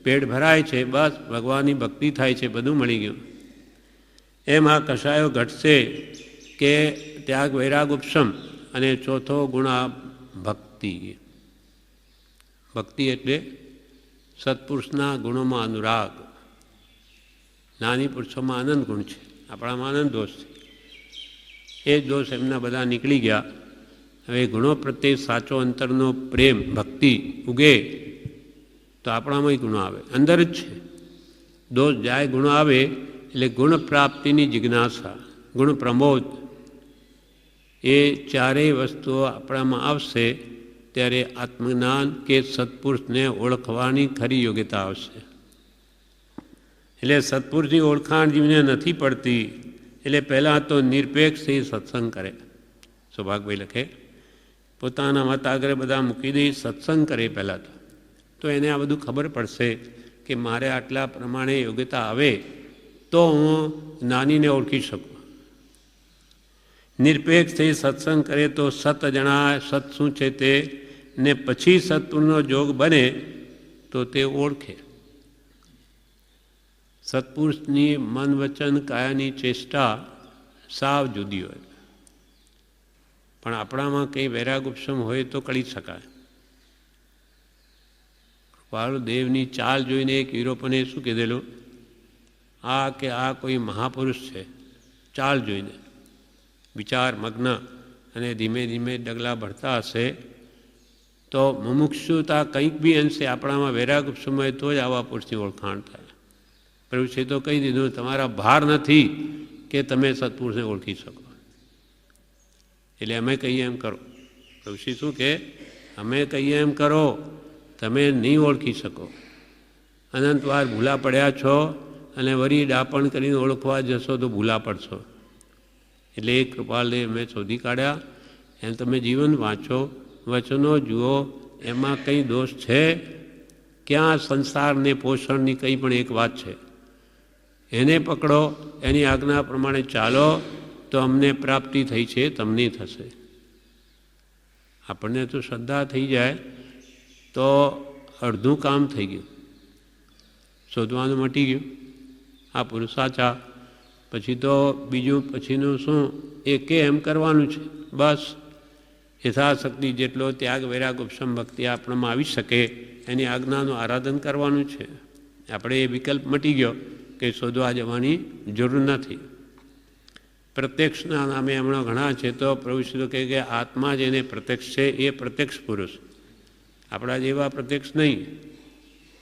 પેટ ભરાય છે, બસ ભગવાનની ભક્તિ થાય છે, બધું મળી ગયું. એમ આ કષાયો ઘટશે કે ત્યાગ વૈરાગ ઉપશમ. અને ચોથો ગુણ આ ભક્તિ. ભક્તિ એટલે સત્પુરુષના ગુણોમાં અનુરાગ. નાની પુરુષોમાં આનંદ ગુણ છે, આપણામાં આનંદ દોષ છે. એ જ દોષ એમના બધા નીકળી ગયા. હવે ગુણો પ્રત્યે સાચો અંતરનો પ્રેમ ભક્તિ ઉગે તો આપણામાં ગુણો આવે. અંદર જ છે. દોષ જાય ગુણો આવે એટલે ગુણ પ્રાપ્તિની જિજ્ઞાસા, ગુણ પ્રમોદ, એ ચારેય વસ્તુઓ આપણામાં આવશે ત્યારે આત્મજ્ઞાન કે સત્પુરુષને ઓળખવાની ખરી યોગ્યતા આવશે. એટલે સત્પુરુષની ઓળખાણ જીવને નથી પડતી. એટલે પહેલાં તો નિરપેક્ષથી સત્સંગ કરે. સૌભાગભાઈ લખે પોતાના મત આગળ બધા મૂકી દઈ સત્સંગ કરે પહેલાં તો એને આ બધું ખબર પડશે કે મારે આટલા પ્રમાણે યોગ્યતા આવે તો હું જ્ઞાનીને ઓળખી શકું. નિરપેક્ષ થઈ સત્સંગ કરે તો સત જણાય સત શું છે તે, ને પછી સત્પુરુષનો જોગ બને તો તે ઓળખે. સત્પુરુષની મન વચન કાયાની ચેષ્ટા સાવ જુદી હોય. પણ આપણામાં કંઈ વૈરાગ ઉપશમ હોય તો કરી શકાય. કૃપાળુદેવની ચાલ જોઈને એક યુરોપને શું કીધેલું? આ કે આ કોઈ મહાપુરુષ છે. ચાલ જોઈને વિચાર મગ્ન અને ધીમે ધીમે ડગલા ભરતા હશે તો મુમુક્ષુતા કંઈક બી અંશે આપણામાં વૈરાગ ઉપશમ હોય તો જ આવા પુરુષની ઓળખાણ થાય. પ્રભુ છે તો કહી દીધું તમારા ભાર નથી કે તમે સત્પુરુષને ઓળખી શકો. એટલે અમે કહીએ એમ કરો. પ્રભુશ્રી શું કે અમે કહીએ એમ કરો, તમે નહીં ઓળખી શકો. અનંતવાર ભૂલા પડ્યા છો અને વળી ડાપણ કરીને ઓળખવા જશો તો ભૂલા પડશો. એટલે એ કૃપાલદેવ મેં શોધી કાઢ્યા. એમ તમે જીવન વાંચો, વચનો જુઓ, એમાં કંઈ દોષ છે? ક્યાં સંસારને પોષણની કંઈ પણ એક વાત છે? એને પકડો, એની આજ્ઞા પ્રમાણે ચાલો તો અમને પ્રાપ્તિ થઈ છે, તમને થશે. આપણને તો શ્રદ્ધા થઈ જાય તો અડધું કામ થઈ ગયું, શોધવાનું મટી ગયું. આ પુરુષ સાચા, પછી તો બીજું પછીનું શું? એકે એમ કરવાનું છે બસ. યથાશક્તિ જેટલો ત્યાગ, વૈરાગ, ઉપશમ ભક્તિ આપણામાં આવી શકે એની આજ્ઞાનું આરાધન કરવાનું છે. આપણે એ વિકલ્પ મટી ગયો કે શોધવા જવાની જરૂર નથી. પ્રત્યક્ષના નામે હમણાં ઘણા છે તો પ્રભુ કહે કે આત્મા જેને પ્રત્યક્ષ છે એ પ્રત્યક્ષ પુરુષ, આપણા જેવા પ્રત્યક્ષ નહીં.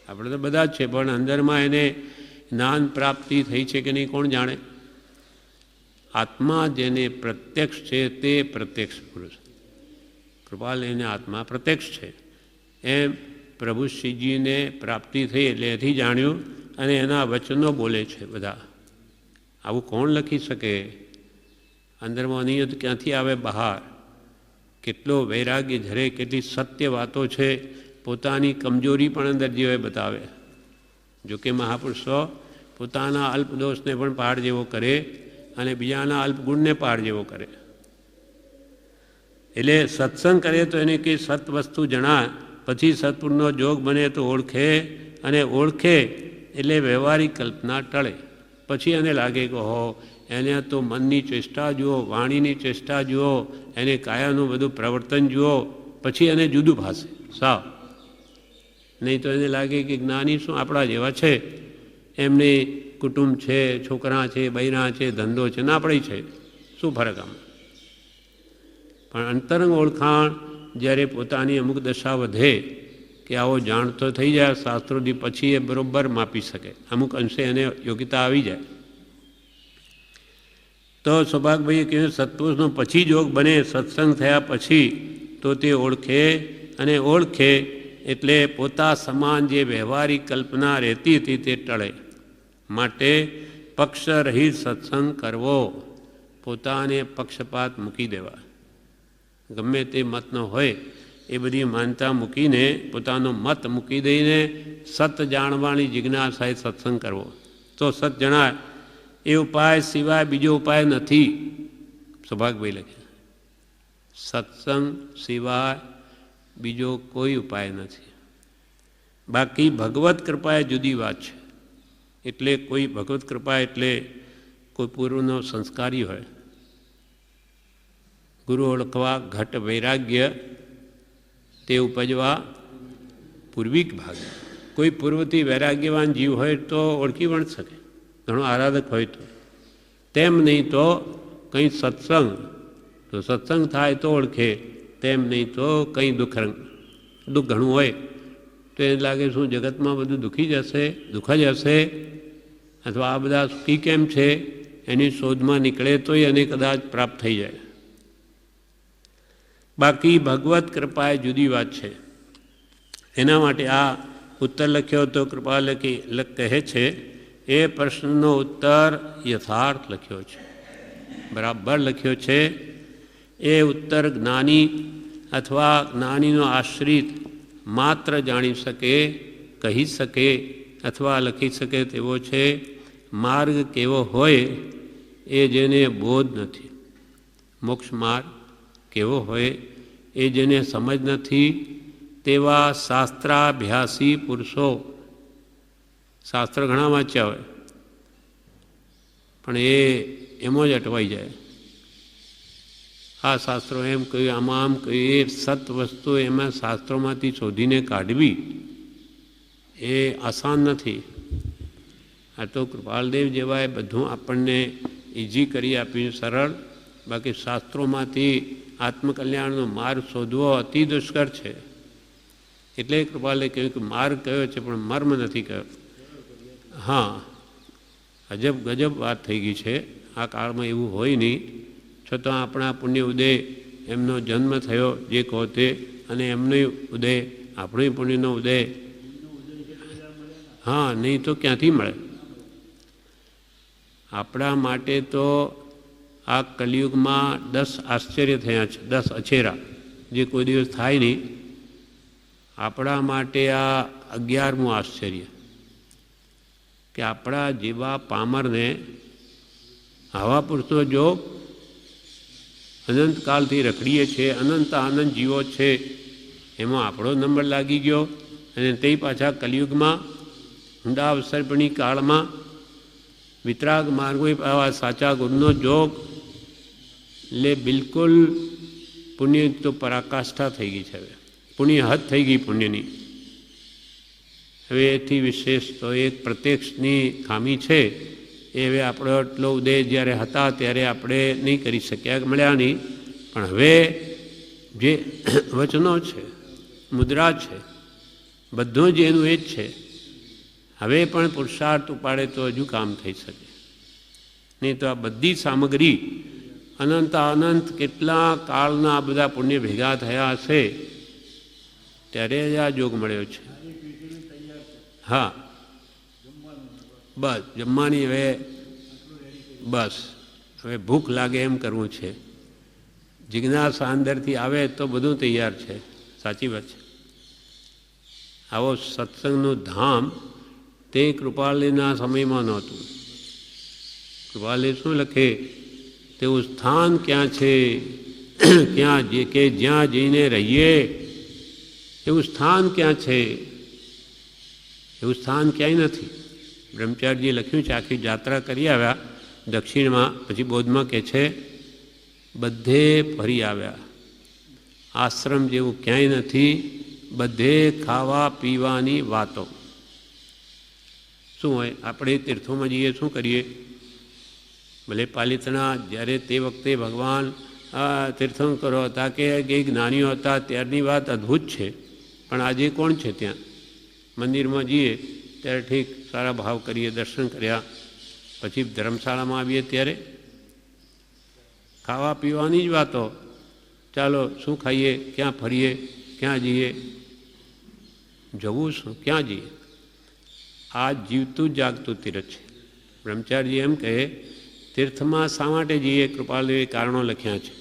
આપણે તો બધા જ છે, પણ અંદરમાં એને જ્ઞાન પ્રાપ્તિ થઈ છે કે નહીં કોણ જાણે. આત્મા જેને પ્રત્યક્ષ છે તે પ્રત્યક્ષ પુરુષ. કૃપાલ એને આત્મા પ્રત્યક્ષ છે એમ પ્રભુ શ્રીજીને પ્રાપ્તિ થઈ એટલે એથી જાણ્યું, અને એના વચનો બોલે છે બધા. આવું કોણ લખી શકે? અંદરમાં નહીં તો ક્યાંથી આવે બહાર? કેટલો વૈરાગ્ય ઝરે, કેટલી સત્ય વાતો છે. પોતાની કમજોરી પણ અંદર જેવો બતાવે. જોકે મહાપુરુષો પોતાના અલ્પદોષને પણ પહાડ જેવો કરે અને બીજાના અલ્પગુણને પહાડ જેવો કરે. એટલે સત્સંગ કરે તો એને કંઈ સત વસ્તુ જણાય, પછી સત્પુરનો જોગ બને તો ઓળખે, અને ઓળખે એટલે વ્યવહારિક કલ્પના ટળે. પછી એને લાગે કે હો, એને તો મનની ચેષ્ટા જુઓ, વાણીની ચેષ્ટા જુઓ, એને કાયાનું બધું પ્રવર્તન જુઓ, પછી એને જુદું ભાષે સાવ. નહીં તો એને લાગે કે જ્ઞાની શું આપણા જેવા છે, એમને કુટુંબ છે, છોકરા છે, બૈરા છે, ધંધો છે, ને આપણે છે, શું ફરક આમાં? પણ અંતરંગ ઓળખાણ જ્યારે પોતાની અમુક દશા વધે કે આવો જાણતો થઈ જાય શાસ્ત્રોથી, પછી એ બરાબર માપી શકે. અમુક અંશે એને યોગ્યતા આવી જાય. તો સૌભાગભાઈએ કહ્યું સત્પુરુષનો પછી જોગ બને, સત્સંગ થયા પછી તો તે ઓળખે, અને ઓળખે એટલે પોતા સમાન જે વ્યવહારિક કલ્પના રહેતી હતી તે ટળે. માટે પક્ષરહિત સત્સંગ કરવો, પોતાને પક્ષપાત મૂકી દેવા. ગમે તે મતનો હોય એ બધી માનતા મૂકીને, પોતાનો મત મૂકી દઈને સત જાણવાની જિજ્ઞાસાએ સત્સંગ કરવો તો સત જણાય. એ ઉપાય સિવાય બીજો ઉપાય નથી. સૌભાગભાઈ લખે સત્સંગ સિવાય બીજો કોઈ ઉપાય નથી. બાકી ભગવત કૃપા એ જુદી વાત છે. એટલે કોઈ ભગવત કૃપા એટલે કોઈ પૂર્વનો સંસ્કારી હોય, ગુરુ ઓળખવા ઘટ વૈરાગ્ય તે ઉપજવા પૂર્વિક ભાગ. કોઈ પૂર્વથી વૈરાગ્યવાન જીવ હોય તો ઓળખી પણ શકે, ઘણો આરાધક હોય તો. તેમ નહીં તો કંઈ સત્સંગ, તો સત્સંગ થાય તો ઓળખે, તેમ નહીં તો કંઈ દુઃખ ઘણું હોય તો એને લાગે શું જગતમાં બધું દુઃખ જ હશે, અથવા આ બધા સુખી કેમ છે, એની શોધમાં નીકળે તોય એને કદાચ પ્રાપ્ત થઈ જાય. બાકી ભગવત કૃપા એ જુદી વાત છે. એના માટે આ ઉત્તર લખ્યો તો કૃપા કહે છે એ પ્રશ્નનો ઉત્તર યથાર્થ લખ્યો છે, બરાબર લખ્યો છે. એ ઉત્તર જ્ઞાની અથવા જ્ઞાનીનો આશ્રિત માત્ર જાણી શકે, કહી શકે અથવા લખી શકે તેવો છે. માર્ગ કેવો હોય એ જેને બોધ નથી, મોક્ષ માર્ગ કેવો હોય એ જેને સમજ નથી, તેવા શાસ્ત્રાભ્યાસી પુરુષો, શાસ્ત્ર ઘણા વાંચ્યા હોય પણ એ એમાં જ અટવાઈ જાય. આ શાસ્ત્રો એમ કહ્યું, આમાં આમ કહ્યું, એ સત વસ્તુ એમાં શાસ્ત્રોમાંથી શોધીને કાઢવી એ આસાન નથી. આ તો કૃપાલદેવ જેવાએ બધું આપણને ઇઝી કરી આપ્યું, સરળ. બાકી શાસ્ત્રોમાંથી આત્મકલ્યાણનો માર્ગ શોધવો અતિ દુષ્કર છે. એટલે કૃપાલદેવે કહ્યું કે માર્ગ કયો છે પણ મર્મ નથી કયો. હા, અજબ ગજબ વાત થઈ ગઈ છે. આ કાળમાં એવું હોય નહીં, છતાં આપણા પુણ્ય ઉદય, એમનો જન્મ થયો જે કહો તે, અને એમનો ઉદય, આપણો પુણ્યનો ઉદય. હા, નહીં તો ક્યાંથી મળે? આપણા માટે તો આ કલિયુગમાં 10 આશ્ચર્ય થયા છે, 10 અછેરા, જે કોઈ દિવસ થાય નહીં. આપણા માટે આ 11મું આશ્ચર્ય, કે આપણા જેવા પામરને આવા પુરુષનો જોગ અનંતકાલથી રખડીએ છીએ, અનંત આનંદ જીવો છે, એમાં આપણો નંબર લાગી ગયો. અને તે પાછા કલિયુગમાં ઊંડા અવસરપણી કાળમાં વિતરાગ માર્ગો આવા સાચા ગુરુનો જોગ, એટલે બિલકુલ પુણ્ય તો પરાકાષ્ઠા થઈ ગઈ છે. હવે પુણ્ય હદ થઈ ગઈ પુણ્યની. હવે એથી વિશેષ તો એક પ્રત્યક્ષની ખામી છે. એ હવે આપણો એટલો ઉદય જ્યારે હતા ત્યારે આપણે નહીં કરી શક્યા, મળ્યા નહીં. પણ હવે જે વચનો છે, મુદ્રા છે, બધું જ એનું એ જ છે. હવે પણ પુરુષાર્થ ઉપાડે તો હજુ કામ થઈ શકે. નહીં તો આ બધી સામગ્રી અનંત અનંત કેટલા કાળના બધા પુણ્ય ભેગા થયા હશે ત્યારે જ આ જોગ મળ્યો છે. હા, બસ જમવાની હવે બસ હવે ભૂખ લાગે એમ કરવું છે. જિજ્ઞાસા અંદરથી આવે તો બધું તૈયાર છે. સાચી વાત છે. આવો સત્સંગનું ધામ તે કૃપાલના સમયમાં નહોતું. કૃપાલે શું લખે, તેવું સ્થાન ક્યાં છે, ક્યાં કે જ્યાં જઈને રહીએ એવું સ્થાન ક્યાં છે? એવું સ્થાન ક્યાંય નથી. બ્રહ્મચારીજીએ લખ્યું છે, આખી યાત્રા કરી આવ્યા દક્ષિણમાં, પછી બૌદ્ધમાં કહે છે બધે ફરી આવ્યા, આશ્રમ જેવું ક્યાંય નથી, બધે ખાવા પીવાની વાતો. શું હોય, આપણે તીર્થોમાં જઈએ શું કરીએ? ભલે પાલિતણા જ્યારે તે વખતે ભગવાન તીર્થંકરો હતા કે જ્ઞાનીઓ હતા ત્યારની વાત અદ્ભુત છે. પણ આજે કોણ છે ત્યાં? મંદિરમાં જઈએ ત્યારે ઠીક સારા ભાવ કરીએ, દર્શન કર્યા, પછી ધર્મશાળામાં આવીએ ત્યારે ખાવા પીવાની જ વાતો. ચાલો શું ખાઈએ, ક્યાં ફરીએ, ક્યાં જઈએ, જવું શું, ક્યાં જઈએ? આ જીવતું જાગતું તીર્થ છે. બ્રહ્મચારીજી એમ કહે, તીર્થમાં શા માટે જઈએ? કૃપાલદેવે કારણો લખ્યા છે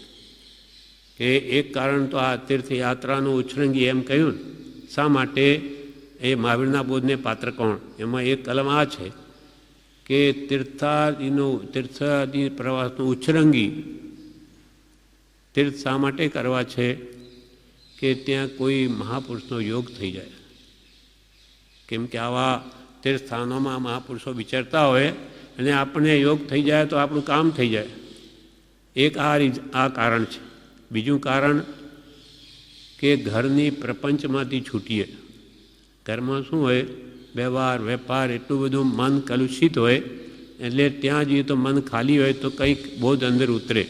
કે એક કારણ તો આ તીર્થયાત્રાનું ઉચ્છૃંગી એમ કહ્યું. શા માટે? એ મહાવીરના બોધને પાત્ર કોણ? એમાં એક કલમ આ છે કે તીર્થાદી પ્રવાસનું ઉચ્છૃંગી તીર્થ શા માટે કરવા છે? કે ત્યાં કોઈ મહાપુરુષનો યોગ થઈ જાય. કેમ કે આવા તીર્થસ્થાનોમાં મહાપુરુષો વિચરતા હોય અને આપણને યોગ થઈ જાય તો આપણું કામ થઈ જાય. એક આ કારણ છે. બીજું કારણ કે ઘરની પ્રપંચમાંથી છૂટીએ. ઘરમાં શું હોય, વ્યવહાર વેપાર એટલું બધું મન કલુષિત હોય, એટલે ત્યાં જઈએ તો મન ખાલી હોય તો કંઈક બોધ અંદર ઉતરે.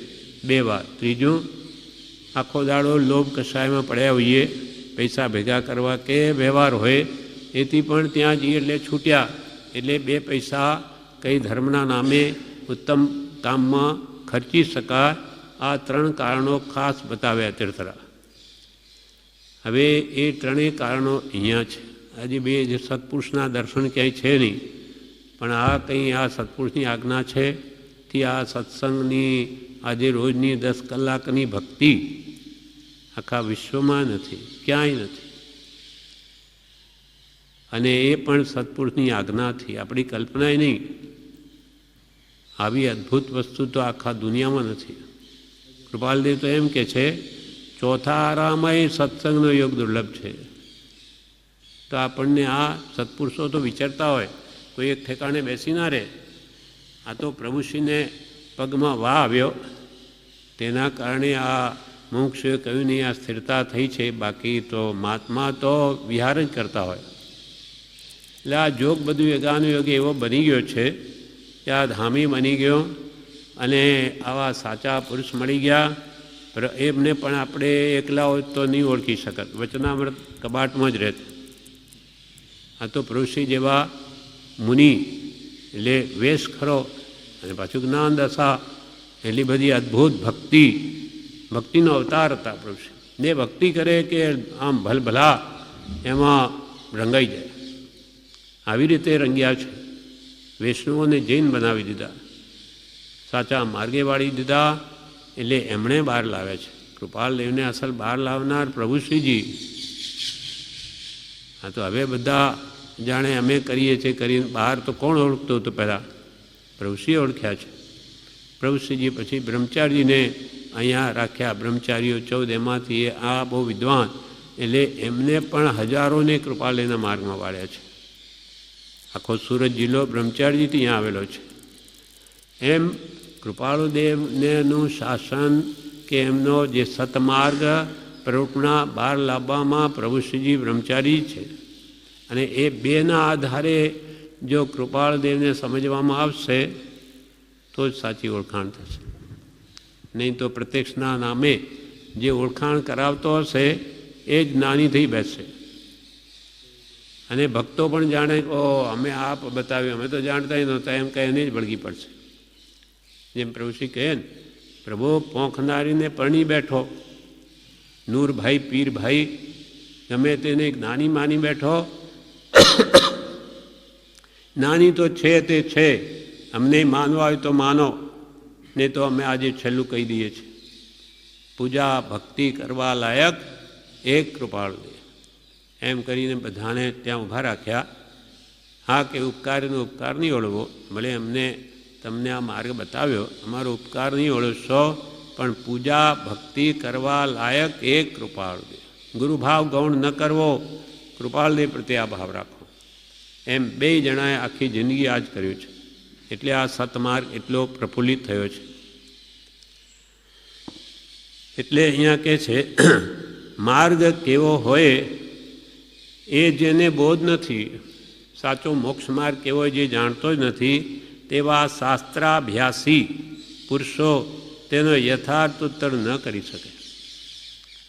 2 વાર. ત્રીજું, આખો દાડો લોભ કશાયમાં પડ્યા હોઈએ, પૈસા ભેગા કરવા કે વ્યવહાર હોય, એથી પણ ત્યાં જઈએ એટલે છૂટ્યા. એટલે 2 પૈસા કંઈ ધર્મના નામે ઉત્તમ કામમાં ખર્ચી શકાય. આ 3 કારણો ખાસ બતાવ્યા તીર્થરા. હવે એ 3 કારણો અહીંયા છે. હજી 2 સત્પુરુષના દર્શન ક્યાંય છે નહીં, પણ આ કંઈ આ સત્પુરુષની આજ્ઞા છે થી આ સત્સંગની આજે રોજની 10 કલાકની ભક્તિ આખા વિશ્વમાં નથી, ક્યાંય નથી. અને એ પણ સત્પુરુષની આજ્ઞાથી, આપણી કલ્પનાય નહીં. આવી અદ્ભુત વસ્તુ તો આખા દુનિયામાં નથી. કૃપાલદેવ તો એમ કે છે, ચોથા આરામય સત્સંગનો યોગ દુર્લભ છે. તો આપણને આ સત્પુરુષો તો વિચારતા હોય, કોઈ એક ઠેકાણે બેસી ના રહે. આ તો પ્રભુશ્રીને પગમાં વાહ આવ્યો, તેના કારણે આ મુમુક્ષુએ કહ્યું નહીં, આ સ્થિરતા થઈ છે. બાકી તો મહાત્મા તો વિહાર જ કરતા હોય. એટલે આ જોગ બધું યોગાનુયોગ એવો બની ગયો છે કે આ ધામી બની ગયો. અને આવા સાચા પુરુષ મળી ગયા. એમને પણ આપણે એકલા હોય તો નહીં ઓળખી શકત. વચનામૃત કબાટમાં જ રહેત. આ તો પુરુષી જેવા મુનિ, એટલે વેશ ખરો અને પાછું જ્ઞાન દશા, એટલી બધી અદ્ભુત ભક્તિનો અવતાર હતા પુરુષ. ને ભક્તિ કરે કે આમ ભલભલા એમાં રંગાઈ જાય. આવી રીતે રંગ્યા છે. વૈષ્ણવોને જૈન બનાવી દીધા. સાચા માર્ગે વાળી દીધા, એટલે એમણે બહાર લાવ્યા છે. કૃપાલદેવને અસલ બહાર લાવનાર પ્રભુ શ્રીજી. હા, તો હવે બધા જાણે અમે કરીએ છીએ કરીને બહાર તો કોણ ઓળખતો હતો? પહેલાં પ્રભુશ્રીએ ઓળખ્યા છે. પ્રભુશ્રીજી પછી બ્રહ્મચારીજીને અહીંયા રાખ્યા. બ્રહ્મચારીઓ 14, એમાંથી આ બહુ વિદ્વાન, એટલે એમને પણ હજારોને કૃપાલદેવના માર્ગમાં વાળ્યા છે. આખો સુરત જિલ્લો બ્રહ્મચારીજીથી અહીંયા આવેલો છે. એમ કૃપાળુદેવનું શાસન કે એમનો જે સતમાર્ગ પ્રવૃત્તિના બહાર લાવવામાં પ્રભુશ્રીજી બ્રહ્મચારી છે. અને એ બેના આધારે જો કૃપાળદેવને સમજવામાં આવશે તો જ સાચી ઓળખાણ થશે. નહીં તો પ્રત્યક્ષના નામે જે ઓળખાણ કરાવતો હશે એ જ નાની થઈ બેસશે. અને ભક્તો પણ જાણે કે અમે આપ બતાવ્યું, અમે તો જાણતા નહોતા, એમ કહીને જ વળગી પડશે. જેમ પ્રભુશ્રી કહે ને, પ્રભુ પોંખનારીને પરણી બેઠો, નૂરભાઈ પીરભાઈ ગમે તેને જ્ઞાની માની બેઠો. નાની તો છે તે છે, અમને માનવા હોય તો માનો, નહીં તો અમે આજે છેલ્લું કહી દઈએ છીએ. પૂજા ભક્તિ કરવા લાયક એક કૃપાળુદેવ. એમ કરીને બધાને ત્યાં ઊભા રાખ્યા. હા, કે ઉપકારનો ઉપકાર નહીં ઓળવો, ભલે અમને તમને આ માર્ગ બતાવ્યો, અમારો ઉપકાર નહીં ઓળવશો, પણ પૂજા ભક્તિ કરવા લાયક એક કૃપાળુદેવ. ગુરુભાવ ગૌણ ન કરવો, કૃપાળદેવ પ્રત્યે આ ભાવ રાખો. એમ બે જણાએ આખી જિંદગી આ જ કર્યું છે. એટલે આ સતમાર્ગ એટલો પ્રફુલ્લિત થયો છે. એટલે અહીંયા કહે છે, માર્ગ કેવો હોય એ જેને બોધ નથી, સાચો મોક્ષ માર્ગ કેવો જે જાણતો જ નથી, તેવા શાસ્ત્રાભ્યાસી પુરુષો તેનો યથાર્થ ઉત્તર ન કરી શકે.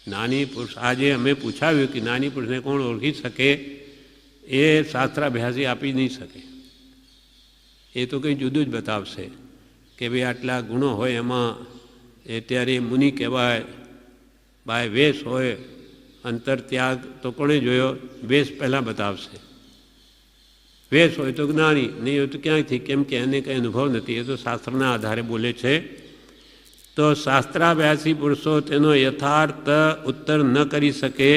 નાની પુરુષ, આજે અમે પૂછાવ્યું કે નાની પુરુષને કોણ ઓળખી શકે, એ શાસ્ત્રાભ્યાસી આપી નહીં શકે. એ તો કંઈ જુદું જ બતાવશે કે ભાઈ આટલા ગુણો હોય એમાં એ ત્યારે મુનિ કહેવાય. બાય વેશ હોય, અંતર ત્યાગ તો કોણે જોયો? વેશ પહેલાં બતાવશે. વેશ હોય તો જ્ઞાની, નહીં હોય તો ક્યાંયથી, કેમ કે એને કંઈ અનુભવ નથી, એ તો શાસ્ત્રના આધારે બોલે છે. તો શાસ્ત્રાભ્યાસી પુરુષો તેનો યથાર્થ ઉત્તર ન કરી શકે,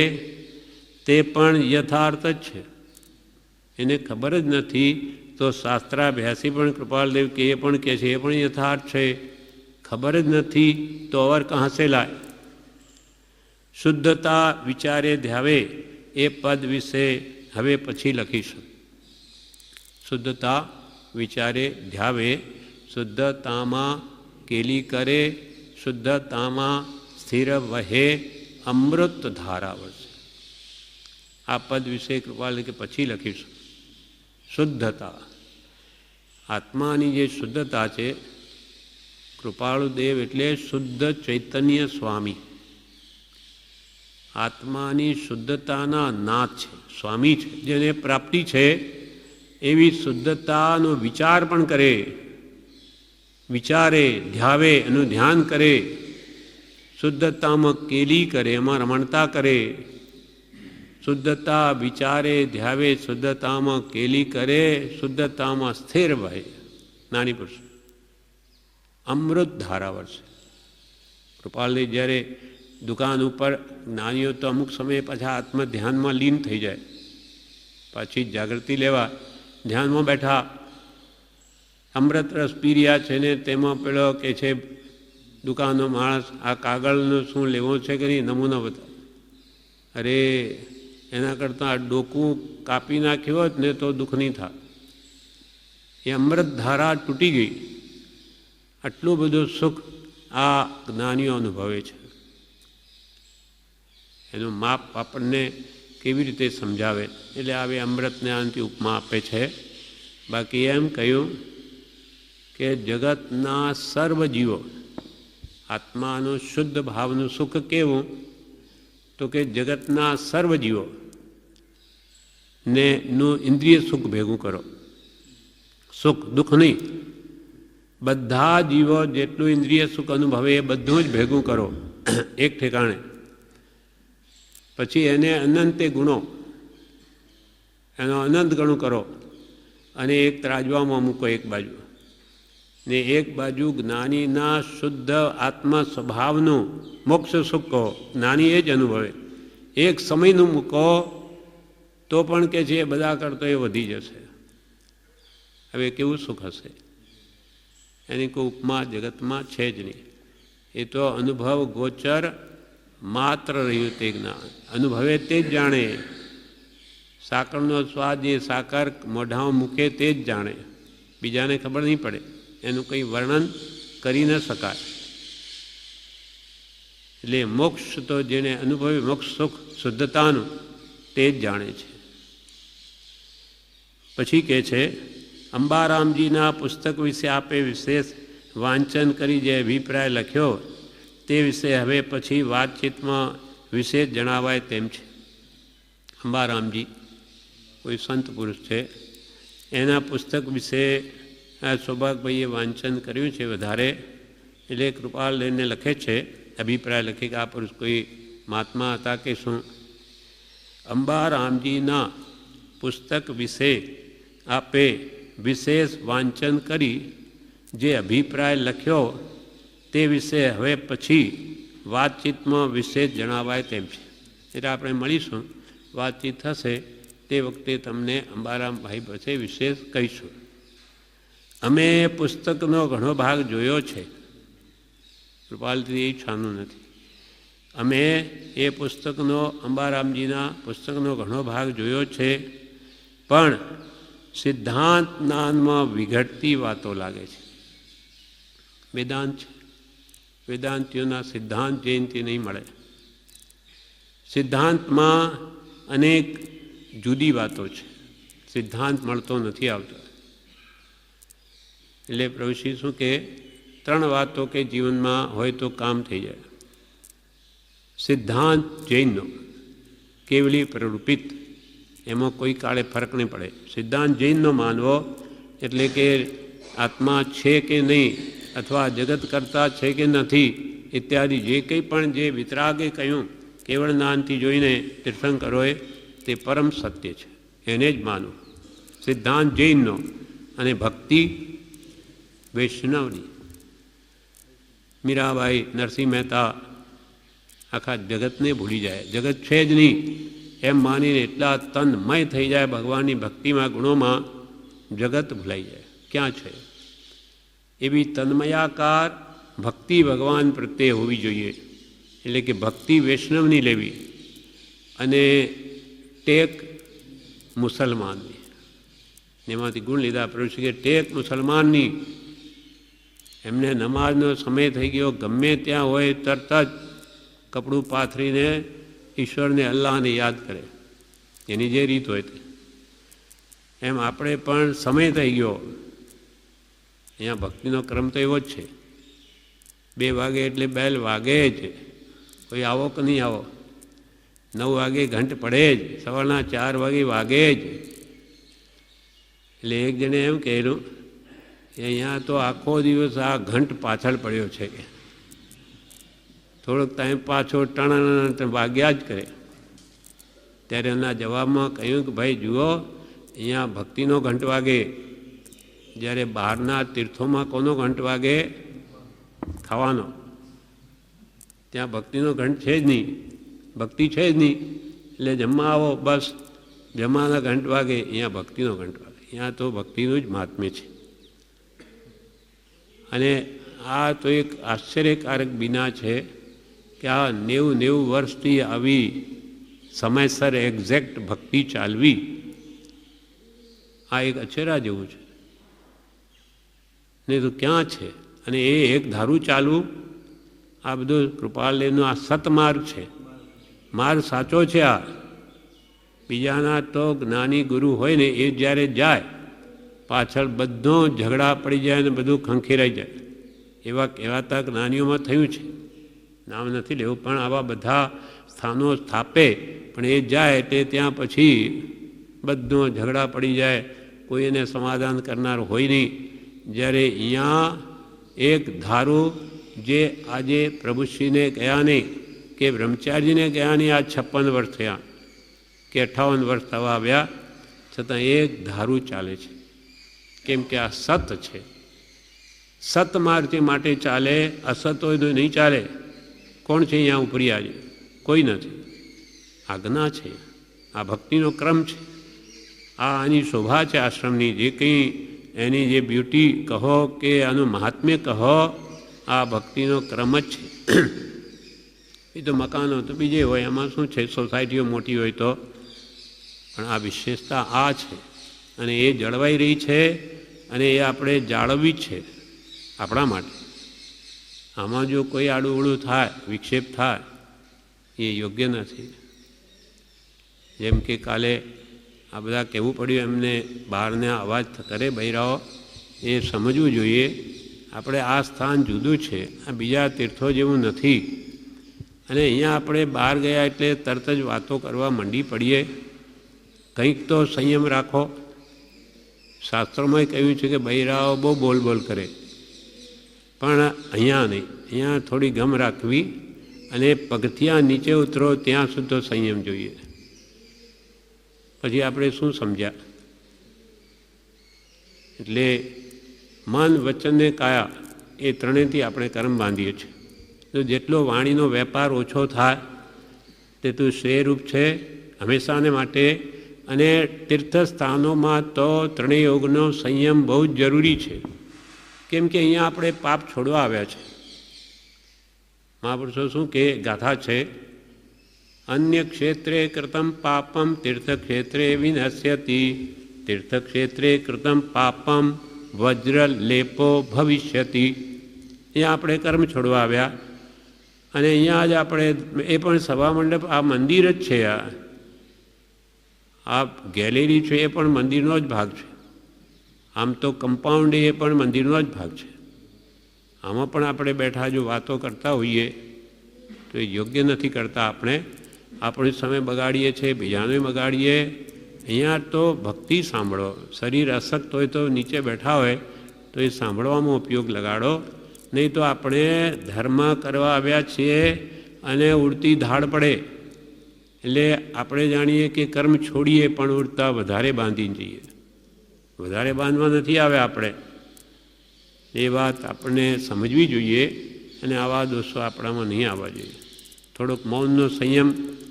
તે પણ યથાર્થ જ છે. એને ખબર જ નથી, તો શાસ્ત્રાભ્યાસી પણ કૃપાલદેવ કે એ પણ કહે છે એ પણ યથાર્થ છે. ખબર જ નથી તો અવર કહા સે લાય. શુદ્ધતા વિચારે ધ્યાવે, એ પદ વિશે હવે પછી લખીશું. શુદ્ધતા વિચારે ધ્યાવે, શુદ્ધતામાં કેલી કરે, શુદ્ધતામાં સ્થિર વહે, અમૃત ધારા વરસે. આ પદ વિશે કૃપાલદેવ કે પછી લખીશું. શુદ્ધતા, આત્માની જે શુદ્ધતા છે, કૃપાળુદેવ એટલે શુદ્ધ ચૈતન્ય સ્વામી. આત્માની શુદ્ધતાના નાથ છે, સ્વામી છે, જેને પ્રાપ્તિ છે. એવી શુદ્ધતાનો વિચાર પણ કરે, વિચારે ધ્યાવે એનું ધ્યાન કરે, શુદ્ધતામાં કેલી કરે, એમાં રમણતા કરે. શુદ્ધતા વિચારે ધ્યાવે, શુદ્ધતામાં કેલી કરે, શુદ્ધતામાં સ્થિર વહે. નાની પુરુષ અમૃત ધારા વરસે. કૃપાલદેવ જ્યારે દુકાન ઉપર, જ્ઞાનીઓ તો અમુક સમયે પાછા આત્મ ધ્યાનમાં લીન થઈ જાય, પાછી જાગૃતિ લેવા ધ્યાનમાં બેઠા. અમૃત રસ પી રહ્યા છે ને તેમાં પેલો કે છે દુકાનનો માણસ, આ કાગળનો શું લેવો છે કે નહીં, નમૂનો બતાવો. અરે એના કરતાં આ ડોકું કાપી નાખ્યું હોત ને તો દુઃખ નહીં થાય. એ અમૃત ધારા તૂટી ગઈ. આટલું બધું સુખ આ જ્ઞાનીઓ અનુભવે છે. એનું માપ આપણને કેવી રીતે સમજાવે, એટલે આવે અમૃતને આનાથી ઉપમા આપે છે. બાકી એમ કહ્યું કે જગતના સર્વ જીવો, આત્માનું શુદ્ધ ભાવનું સુખ કેવું, તો કે જગતના સર્વ જીવો ને નું ઇન્દ્રિય સુખ ભેગું કરો. સુખ દુઃખ નહીં, બધા જીવો જેટલું ઇન્દ્રિય સુખ અનુભવે એ બધું જ ભેગું કરો એક ઠેકાણે. પછી એને અનંતે ગુણો, એનો અનંત ગણું કરો અને એક ત્રાજવામાં મૂકો એક બાજુ. ને એક બાજુ જ્ઞાનીના શુદ્ધ આત્મ સ્વભાવનું મોક્ષ સુખ કહો, જ્ઞાની એ જ અનુભવે. એક સમયનું મૂકો તો પણ કે છે બધા કરતો એ વધી જશે. હવે કેવું સુખ હશે? એની કોઈ ઉપમા જગતમાં છે જ નહીં. એ તો અનુભવ ગોચર માત્ર રહ્યું તે જ્ઞાન. અનુભવે તે જ જાણે. સાકરનો સ્વાદ જે સાકર મોઢામાં મૂકે તે જ જાણે, બીજાને ખબર નહીં પડે. એનું કંઈ વર્ણન કરી ન શકાય. એટલે મોક્ષ તો જેને અનુભવી મોક્ષ સુખ શુદ્ધતાનું તે જ જાણે છે. પછી કહે છે અંબારામજીના પુસ્તક વિશે આપે વિશેષ વાંચન કરી જે અભિપ્રાય લખ્યો તે વિશે હવે પછી વાતચીતમાં વિશેષ જણાવાય તેમ છે. અંબારામજી કોઈ સંત પુરુષ છે, એના પુસ્તક વિશે સૌભાગભાઈએ વાંચન કર્યું છે વધારે. એટલે કૃપાલ લઈને લખે છે, અભિપ્રાય લખે કે આ પુરુષ કોઈ મહાત્મા હતા કે શું. અંબારામજીના પુસ્તક વિશે આપે વિશેષ વાંચન કરી જે અભિપ્રાય લખ્યો તે વિશે હવે પછી વાતચીતમાં વિશેષ જણાવાય તેમ છે. એટલે આપણે મળીશું, વાતચીત થશે તે વખતે તમને અંબારામભાઈ પાસે વિશેષ કહીશું. અમે પુસ્તકનો ઘણો ભાગ જોયો છે. કૃપાલથી એ છાનું નથી. અમે એ પુસ્તકનો અંબારામજીના પુસ્તકનો ઘણો ભાગ જોયો છે, પણ સિદ્ધાંત જ્ઞાનમાં વિઘટતી વાતો લાગે છે. વેદાંત છે, વેદાંતિઓના સિદ્ધાંત જયંતિ નહીં મળે. સિદ્ધાંતમાં અનેક જુદી વાતો છે, સિદ્ધાંત મળતો નથી આવતો. એટલે પ્રભુશ્રી શું કે 3 વાતો કે જીવનમાં હોય તો કામ થઈ જાય. સિદ્ધાંત જૈનનો કેવલી પ્રરૂપિત, એમાં કોઈ કાળે ફરક નહીં પડે. સિદ્ધાંત જૈનનો માનવો એટલે કે આત્મા છે કે નહીં, અથવા જગત કરતા છે કે નથી ઇત્યાદિ જે કંઈ પણ જે વિતરાગે કહ્યું કેવળ જ્ઞાનથી જોઈને તીર્થંકરોએ, તે પરમ સત્ય છે, એને જ માનવું. સિદ્ધાંત જૈનનો. અને ભક્તિ વૈષ્ણવની. મીરાબાઈ, નરસિંહ મહેતા આખા જગતને ભૂલી જાય, જગત છે જ નહીં એમ માનીને એટલા તન્મય થઈ જાય ભગવાનની ભક્તિમાં, ગુણોમાં, જગત ભૂલાઈ જાય ક્યાં છે. એવી તન્મયાકાર ભક્તિ ભગવાન પ્રત્યે હોવી જોઈએ. એટલે કે ભક્તિ વૈષ્ણવની લેવી અને ટેક મુસલમાનની. એમાંથી ગુણ લીધા પ્રભુ કે ટેક મુસલમાનની. એમને નમાઝનો સમય થઈ ગયો, ગમે ત્યાં હોય તરત જ કપડું પાથરીને ઈશ્વરને અલ્લાહને યાદ કરે, એની જે રીત હોય તે. એમ આપણે પણ સમય થઈ ગયો. અહીંયા ભક્તિનો ક્રમ તો એવો જ છે, 2 વાગે એટલે બેલ વાગે જ. કોઈ આવો કે નહીં આવો, 9 વાગે ઘંટ પડે જ, સવારના 4 વાગે વાગે જ. એટલે એક જણે એમ કહેલું કે અહીંયા તો આખો દિવસ આ ઘંટ પાછળ પડ્યો છે કે થોડોક ટાઈમ પાછો ટણ વાગ્યા જ કરે. ત્યારે એના જવાબમાં કહ્યું કે ભાઈ જુઓ, અહીંયા ભક્તિનો ઘંટ વાગે, જ્યારે બહારના તીર્થોમાં કોનો ઘંટ વાગે? ખાવાનો. ત્યાં ભક્તિનો ઘંટ છે જ નહીં, ભક્તિ છે જ નહીં. એટલે જમવા આવો બસ, જમવાના ઘંટ વાગે, અહીંયા ભક્તિનો ઘંટ વાગે. અહીંયા તો ભક્તિનું જ મહાત્મ્ય છે. અને આ તો એક આશ્ચર્યકારક બિના છે કે આ 90 વર્ષથી આવી સમયસર એક્ઝેક્ટ ભક્તિ ચાલવી, આ એક અચેરા જેવું છે. નહીં તો ક્યાં છે? અને એ એક ધારું ચાલવું, આ બધું કૃપાલયનો આ સતમાર્ગ છે, માર્ગ સાચો છે. આ બીજાના તો જ્ઞાની ગુરુ હોય ને એ જ્યારે જાય પાછળ બધો ઝઘડા પડી જાય ને બધું ખંખેરાઈ જાય. એવા કહેવાતા જ્ઞાનીઓમાં થયું છે, નામ નથી લેવું, પણ આવા બધા સ્થાનો સ્થાપે પણ એ જાય એટલે ત્યાં પછી બધો ઝઘડા પડી જાય, કોઈ એને સમાધાન કરનાર હોય નહીં. જ્યારે અહીંયા એક ધારું જે આજે પ્રભુશ્રીને ગયા નહીં કે બ્રહ્મચારીને ગયા નહીં, આ 56 વર્ષ થયા કે 58 વર્ષ થવા આવ્યા, છતાં એક ધારું ચાલે છે. કેમ કે આ સત છે. સતમાર્ગ માટે ચાલે, અસત હોય તો નહીં ચાલે. કોણ છે અહીંયા ઉપરી? આજે કોઈ નથી. આજ્ઞા છે, આ ભક્તિનો ક્રમ છે, આ આની શોભા છે આશ્રમની. જે કંઈ એની જે બ્યુટી કહો કે આનું મહાત્મ્ય કહો, આ ભક્તિનો ક્રમ જ છે. એ તો મકાનો તો બીજે હોય, એમાં શું છે, સોસાયટીઓ મોટી હોય તો, પણ આ વિશેષતા આ છે અને એ જળવાઈ રહી છે અને એ આપણે જાળવવી જ છે આપણા માટે. આમાં જો કોઈ આડુંવડું થાય, વિક્ષેપ થાય, એ યોગ્ય નથી. જેમ કે કાલે આ બધા કહેવું પડ્યું એમને, બહારને અવાજ કરે બૈરાઓ, એ સમજવું જોઈએ. આપણે આ સ્થાન જુદું છે, આ બીજા તીર્થો જેવું નથી. અને અહીંયા આપણે બહાર ગયા એટલે તરત જ વાતો કરવા મંડી પડીએ. કંઈક તો સંયમ રાખો. શાસ્ત્રોમાં કહ્યું છે કે બૈરાઓ બહુ બોલ કરે, પણ અહીંયા નહીં. અહીંયા થોડી ગમ રાખવી અને પગથિયાં નીચે ઉતરો ત્યાં સુધી સંયમ જોઈએ. પછી આપણે શું સમજ્યા? એટલે મન, વચન ને કાયા, એ ત્રણેયથી આપણે કર્મ બાંધીએ છીએ. તો જેટલો વાણીનો વેપાર ઓછો થાય તેટલું શ્રેયરૂપ છે હંમેશાને માટે. અને તીર્થસ્થાનોમાં તો ત્રણેય યોગનો સંયમ બહુ જ જરૂરી છે. કેમ કે અહીંયા આપણે પાપ છોડવા આવ્યા છે. મહાપુરુષો શું કે ગાથા છે, અન્ય ક્ષેત્રે કૃતમ પાપમ તીર્થક્ષેત્રે વિનશ્યતિ, તીર્થક્ષેત્રે કૃતમ પાપમ વજ્રલેપો ભવિષ્યતિ. અહીંયા આપણે કર્મ છોડવા આવ્યા અને અહીંયા જ આપણે, એ પણ સભા મંડપ, આ મંદિર જ છે. આ ગેલેરી છે એ પણ મંદિરનો જ ભાગ છે. આમ તો કમ્પાઉન્ડ એ પણ મંદિરનો જ ભાગ છે. આમાં પણ આપણે બેઠા જો વાતો કરતા હોઈએ તો એ યોગ્ય નથી કરતા. આપણે આપણો સમય બગાડીએ છીએ, બીજાને બગાડીએ. અહીંયા તો ભક્તિ સાંભળો. શરીર અશક્ત હોય તો નીચે બેઠા હોય તો એ સાંભળવામાં ઉપયોગ લગાડો. નહીં તો આપણે ધર્મ કરવા આવ્યા છીએ અને ઉડતી ધાડ પડે એટલે આપણે જાણીએ કે કર્મ છોડીએ પણ ઉડતા વધારે બાંધીને જઈએ. વધારે બાંધવા નથી આવ્યા આપણે. એ વાત આપણને સમજવી જોઈએ અને આવા દોષો આપણામાં નહીં આવવા જોઈએ. થોડોક મૌનનો સંયમ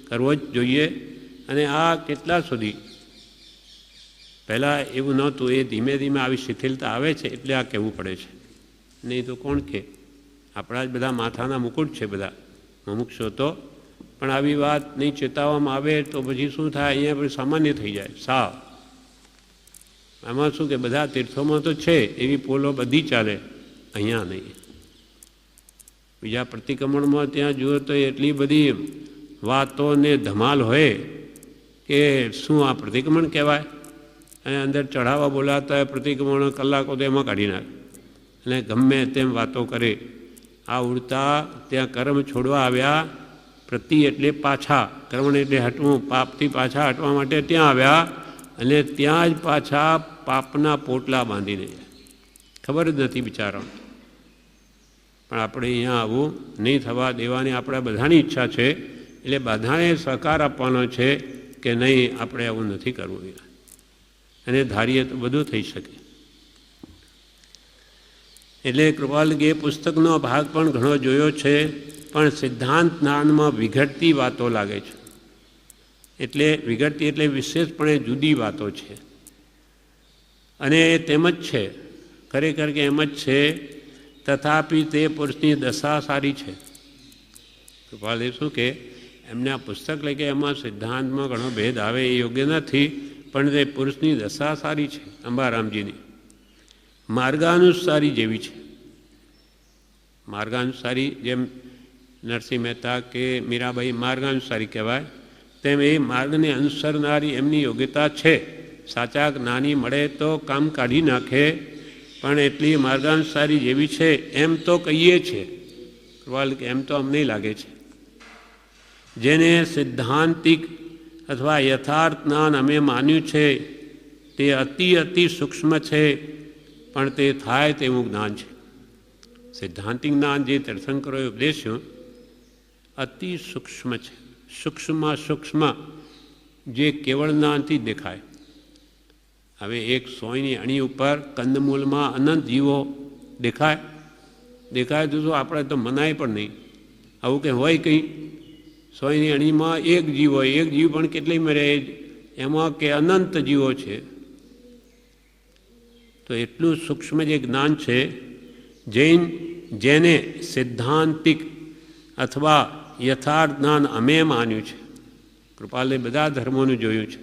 કરવો જ જોઈએ. અને આ કેટલા સુધી, પહેલાં એવું નહોતું, એ ધીમે ધીમે આવી શિથિલતા આવે છે એટલે આ કહેવું પડે છે. નહીં તો કોણ કે? આપણા જ બધા માથાના મુકુટ છે બધા મુમુક્ષો તો. પણ આવી વાત નહીં ચેતાવવામાં આવે તો પછી શું થાય? અહીંયા પછી સામાન્ય થઈ જાય સાવ. આમાં શું કે બધા તીર્થોમાં તો છે એવી પોલો બધી ચાલે, અહીંયા નહીં. બીજા પ્રતિક્રમણમાં ત્યાં જુઓ તો એટલી બધી વાતો ને ધમાલ હોય કે શું આ પ્રતિક્રમણ કહેવાય? અને અંદર ચઢાવા બોલાતા હોય પ્રતિક્રમણ, કલાકો તો એમાં કાઢી નાખે અને ગમે તેમ વાતો કરે. આ ઉડતા ત્યાં કર્મ છોડવા આવ્યા. પ્રતિ એટલે પાછા, કર્મ એટલે હટવું, પાપથી પાછા હટવા માટે ત્યાં આવ્યા અને ત્યાં જ પાછા પાપના પોટલા બાંધીને જાય. ખબર જ નથી બિચારાને. પણ આપણે અહીંયા આવું નહીં થવા દેવાની આપણા બધાની ઈચ્છા છે. એટલે બધાને સહકાર આપવાનો છે કે નહીં, આપણે આવું નથી કરવું. અને ધારીએ તો બધું થઈ શકે. એટલે કૃપાલજીએ પુસ્તકનો ભાગ પણ ઘણો જોયો છે, પણ સિદ્ધાંત જ્ઞાનમાં વિઘટતી વાતો લાગે છે. એટલે વિઘટતી એટલે વિશેષપણે જુદી વાતો છે. અને તેમ જ છે, ખરેખર કે એમ જ છે. તથાપિ તે પુરુષની દશા સારી છે. કૃપાલજી શું કે એમને આ પુસ્તક લઈ કે એમાં સિદ્ધાંતમાં ઘણો ભેદ આવે એ યોગ્ય નથી, પણ તે પુરુષની દશા સારી છે અંબારામજીની. માર્ગાનુસારી જેવી છે. માર્ગાનુસારી જેમ નરસિંહ મહેતા કે મીરાબાઈ માર્ગાનુસારી કહેવાય, તેમ એ માર્ગને અનુસરનારી એમની યોગ્યતા છે. સાચા જ્ઞાની મળે તો કામ કાઢી નાખે, પણ એટલી માર્ગાનુસારી જેવી છે એમ તો કહીએ છીએ. એમ તો અમને લાગે છે. જેને સિદ્ધાંતિક અથવા યથાર્થ જ્ઞાન અમે માન્યું છે તે અતિ સૂક્ષ્મ છે, પણ તે થાય તેવું જ્ઞાન છે. સિદ્ધાંતિક જ્ઞાન જે તીર્થંકરોએ ઉપદેશ્યું અતિ સૂક્ષ્મ છે. સૂક્ષ્મમાં સૂક્ષ્મ જે કેવળ જ્ઞાનથી દેખાય. હવે એક સોયની અણી ઉપર કંદમૂલમાં અનંત જીવો દેખાય તો શું, આપણે તો મનાય પણ નહીં. આવું કંઈ હોય કંઈ? 100ની અણીમાં એક જીવ હોય, એક જીવ પણ કેટલી મરે, એમાં કે અનંત જીવો છે. તો એટલું સૂક્ષ્મ જે જ્ઞાન છે, જેને સિદ્ધાંતિક અથવા યથાર્થ જ્ઞાન અમે માન્યું છે. કૃપાલે બધા ધર્મોનું જોયું છે.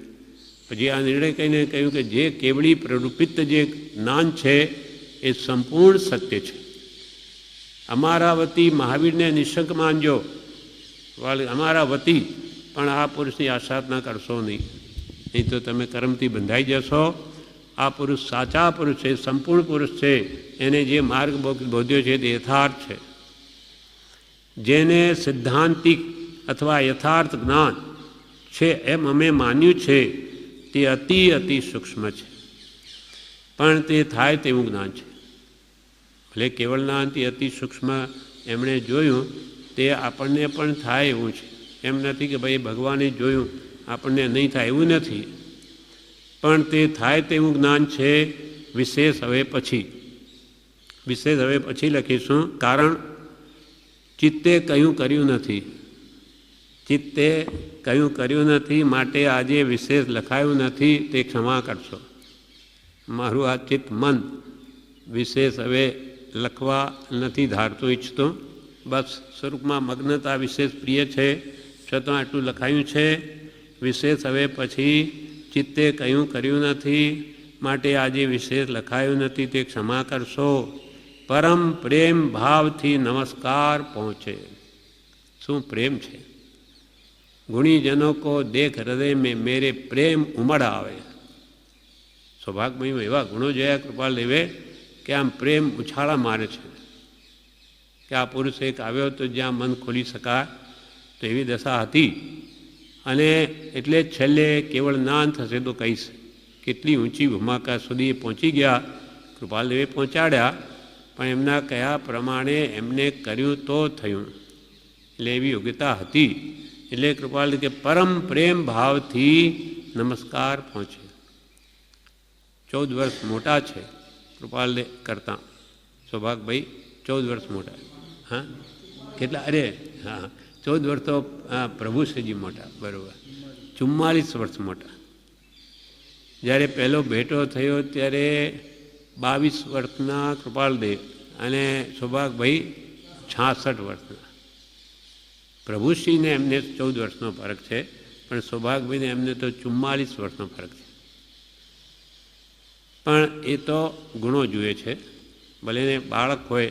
પછી આ નિર્ણય કહીને કહ્યું કે જે કેવળી પ્રરૂપિત જે જ્ઞાન છે એ સંપૂર્ણ સત્ય છે. અમારા વતી મહાવીરને નિશંક માનજો, અમારા વતી, પણ આ પુરુષની આસાધના કરશો નહીં, નહીં તો તમે કર્મથી બંધાઈ જશો. આ પુરુષ સાચા પુરુષ છે, સંપૂર્ણ પુરુષ છે, એને જે માર્ગ બોધ્યો છે તે યથાર્થ છે. જેને સિદ્ધાંતિક અથવા યથાર્થ જ્ઞાન છે એમ અમે માન્યું છે તે અતિ સૂક્ષ્મ છે, પણ તે થાય તેવું જ્ઞાન છે. ભલે કેવળ જ્ઞાનથી અતિ સૂક્ષ્મ એમણે જોયું તે આપણને પણ થાય એવું છે. એમ નથી કે ભાઈ ભગવાને જોયું આપણને નહીં થાય, એવું નથી. પણ તે થાય તેવું જ્ઞાન છે. વિશેષ હવે પછી લખીશું. કારણ ચિત્તે કયું કર્યું નથી, માટે આજે વિશેષ લખાયું નથી, તે ક્ષમા કરશો. મારું આ ચિત્ત મન વિશેષ હવે લખવા નથી ધારતું, ઈચ્છતો. બસ સ્વરૂપમાં મગ્નતા વિશેષ પ્રિય છે, છતાં આટલું લખાયું છે. વિશેષ હવે પછી ચિત્તે કયું કર્યું નથી, માટે આજે વિશેષ લખાયું નથી, તે ક્ષમા કરશો. પરમ પ્રેમ ભાવથી નમસ્કાર પહોંચે. શું પ્રેમ છે! ગુણીજનો કો દેખ હૃદય મેં મેરે પ્રેમ ઉમડ આવે. સૌભાગ્યમય એવા ગુણો જોયા કૃપાલ દેવે કે આમ પ્રેમ ઉછાળા મારે છે કે આ પુરુષ એક આવ્યો તો જ્યાં મન ખોલી શકાય, તો એવી દશા હતી. અને એટલે જ છેલ્લે કેવળ જ્ઞાન થશે તો કહીશ. કેટલી ઊંચી ભૂમિકા સુધી પહોંચી ગયા, કૃપાલ દેવે પહોંચાડ્યા, પણ એમના કયા પ્રમાણે એમને કર્યું તો થયું. એટલે એવી યોગ્યતા હતી. એટલે કૃપાલ કે પરમ પ્રેમ ભાવથી નમસ્કાર પહોંચે. 14 વર્ષ મોટા છે કૃપાલ કરતાં સૌભાગભાઈ, 14 વર્ષ મોટા. હા, કેટલા? અરે હા, 14 વર્ષ તો પ્રભુશ્રીજી મોટા, બરાબર. 44 વર્ષ મોટા. જ્યારે પહેલો ભેટો થયો ત્યારે 22 વર્ષના કૃપાલદેવ અને સૌભાગભાઈ 66 વર્ષના. પ્રભુશ્રીને એમને 14 વર્ષનો ફરક છે, પણ સૌભાગભાઈને એમને તો 44 વર્ષનો ફરક છે. પણ એ તો ગુણો જુએ છે. ભલે ને બાળક હોય,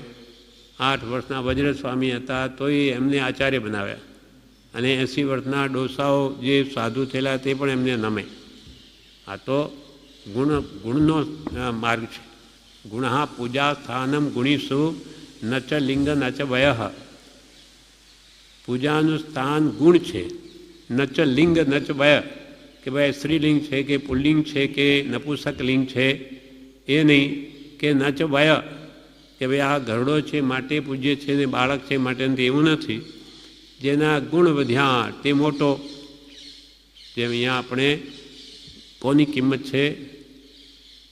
8 વર્ષના વજ્રસ્વામી હતા તોય એમને આચાર્ય બનાવ્યા, અને 80 વર્ષના ડોસાઓ જે સાધુ થયેલા તે પણ એમને નમે. આ તો ગુણનો માર્ગ છે. ગુણ પૂજા સ્થાનમ ગુણીસુ ન ચ લિંગ ન ચ વય. પૂજાનું સ્થાન ગુણ છે, ન ચ લિંગ ન ચ વય, કે ભાઈ સ્ત્રીલિંગ છે કે પુલ્લિંગ છે કે નપુંસક લિંગ છે એ નહીં, કે ન ચ વય, કે ભાઈ આ ઘરડો છે માટે પૂજ્ય છે ને બાળક છે માટે એવું નથી. જેના ગુણ વધ્યા તે મોટો. જેમ અહીંયા આપણે કોની કિંમત છે,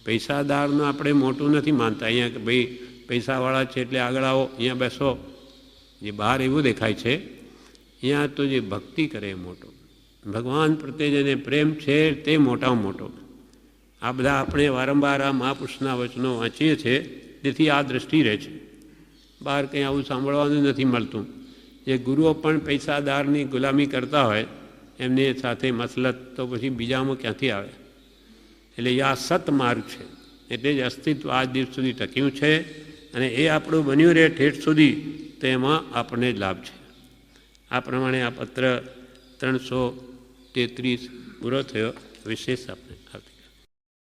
પૈસાદારનું આપણે મોટું નથી માનતા. અહીંયા કે ભાઈ પૈસાવાળા છે એટલે આગળ આવો, અહીંયા બેસો, જે બહાર એવું દેખાય છે. અહીંયા તો જે ભક્તિ કરે એ મોટો. ભગવાન પ્રત્યે જેને પ્રેમ છે તે મોટામાં મોટો. આ બધા આપણે વારંવાર આ મહાપુરુષના વચનો વાંચીએ છીએ, તેથી આ દૃષ્ટિ રહે છે. બહાર કંઈ આવું સાંભળવાનું નથી મળતું. જે ગુરુઓ પણ પૈસાદારની ગુલામી કરતા હોય એમની સાથે મસલત, તો પછી બીજામાં ક્યાંથી આવે? એટલે આ સતમાર્ગ છે. એટલે જ અસ્તિત્વ આજ દિવસ સુધી ટક્યું છે, અને એ આપણું બન્યું રહે ઠેઠ સુધી, તો એમાં આપણને જ લાભ છે. આ પ્રમાણે આ પત્ર 333 પૂરો થયો. વિશેષ આપણે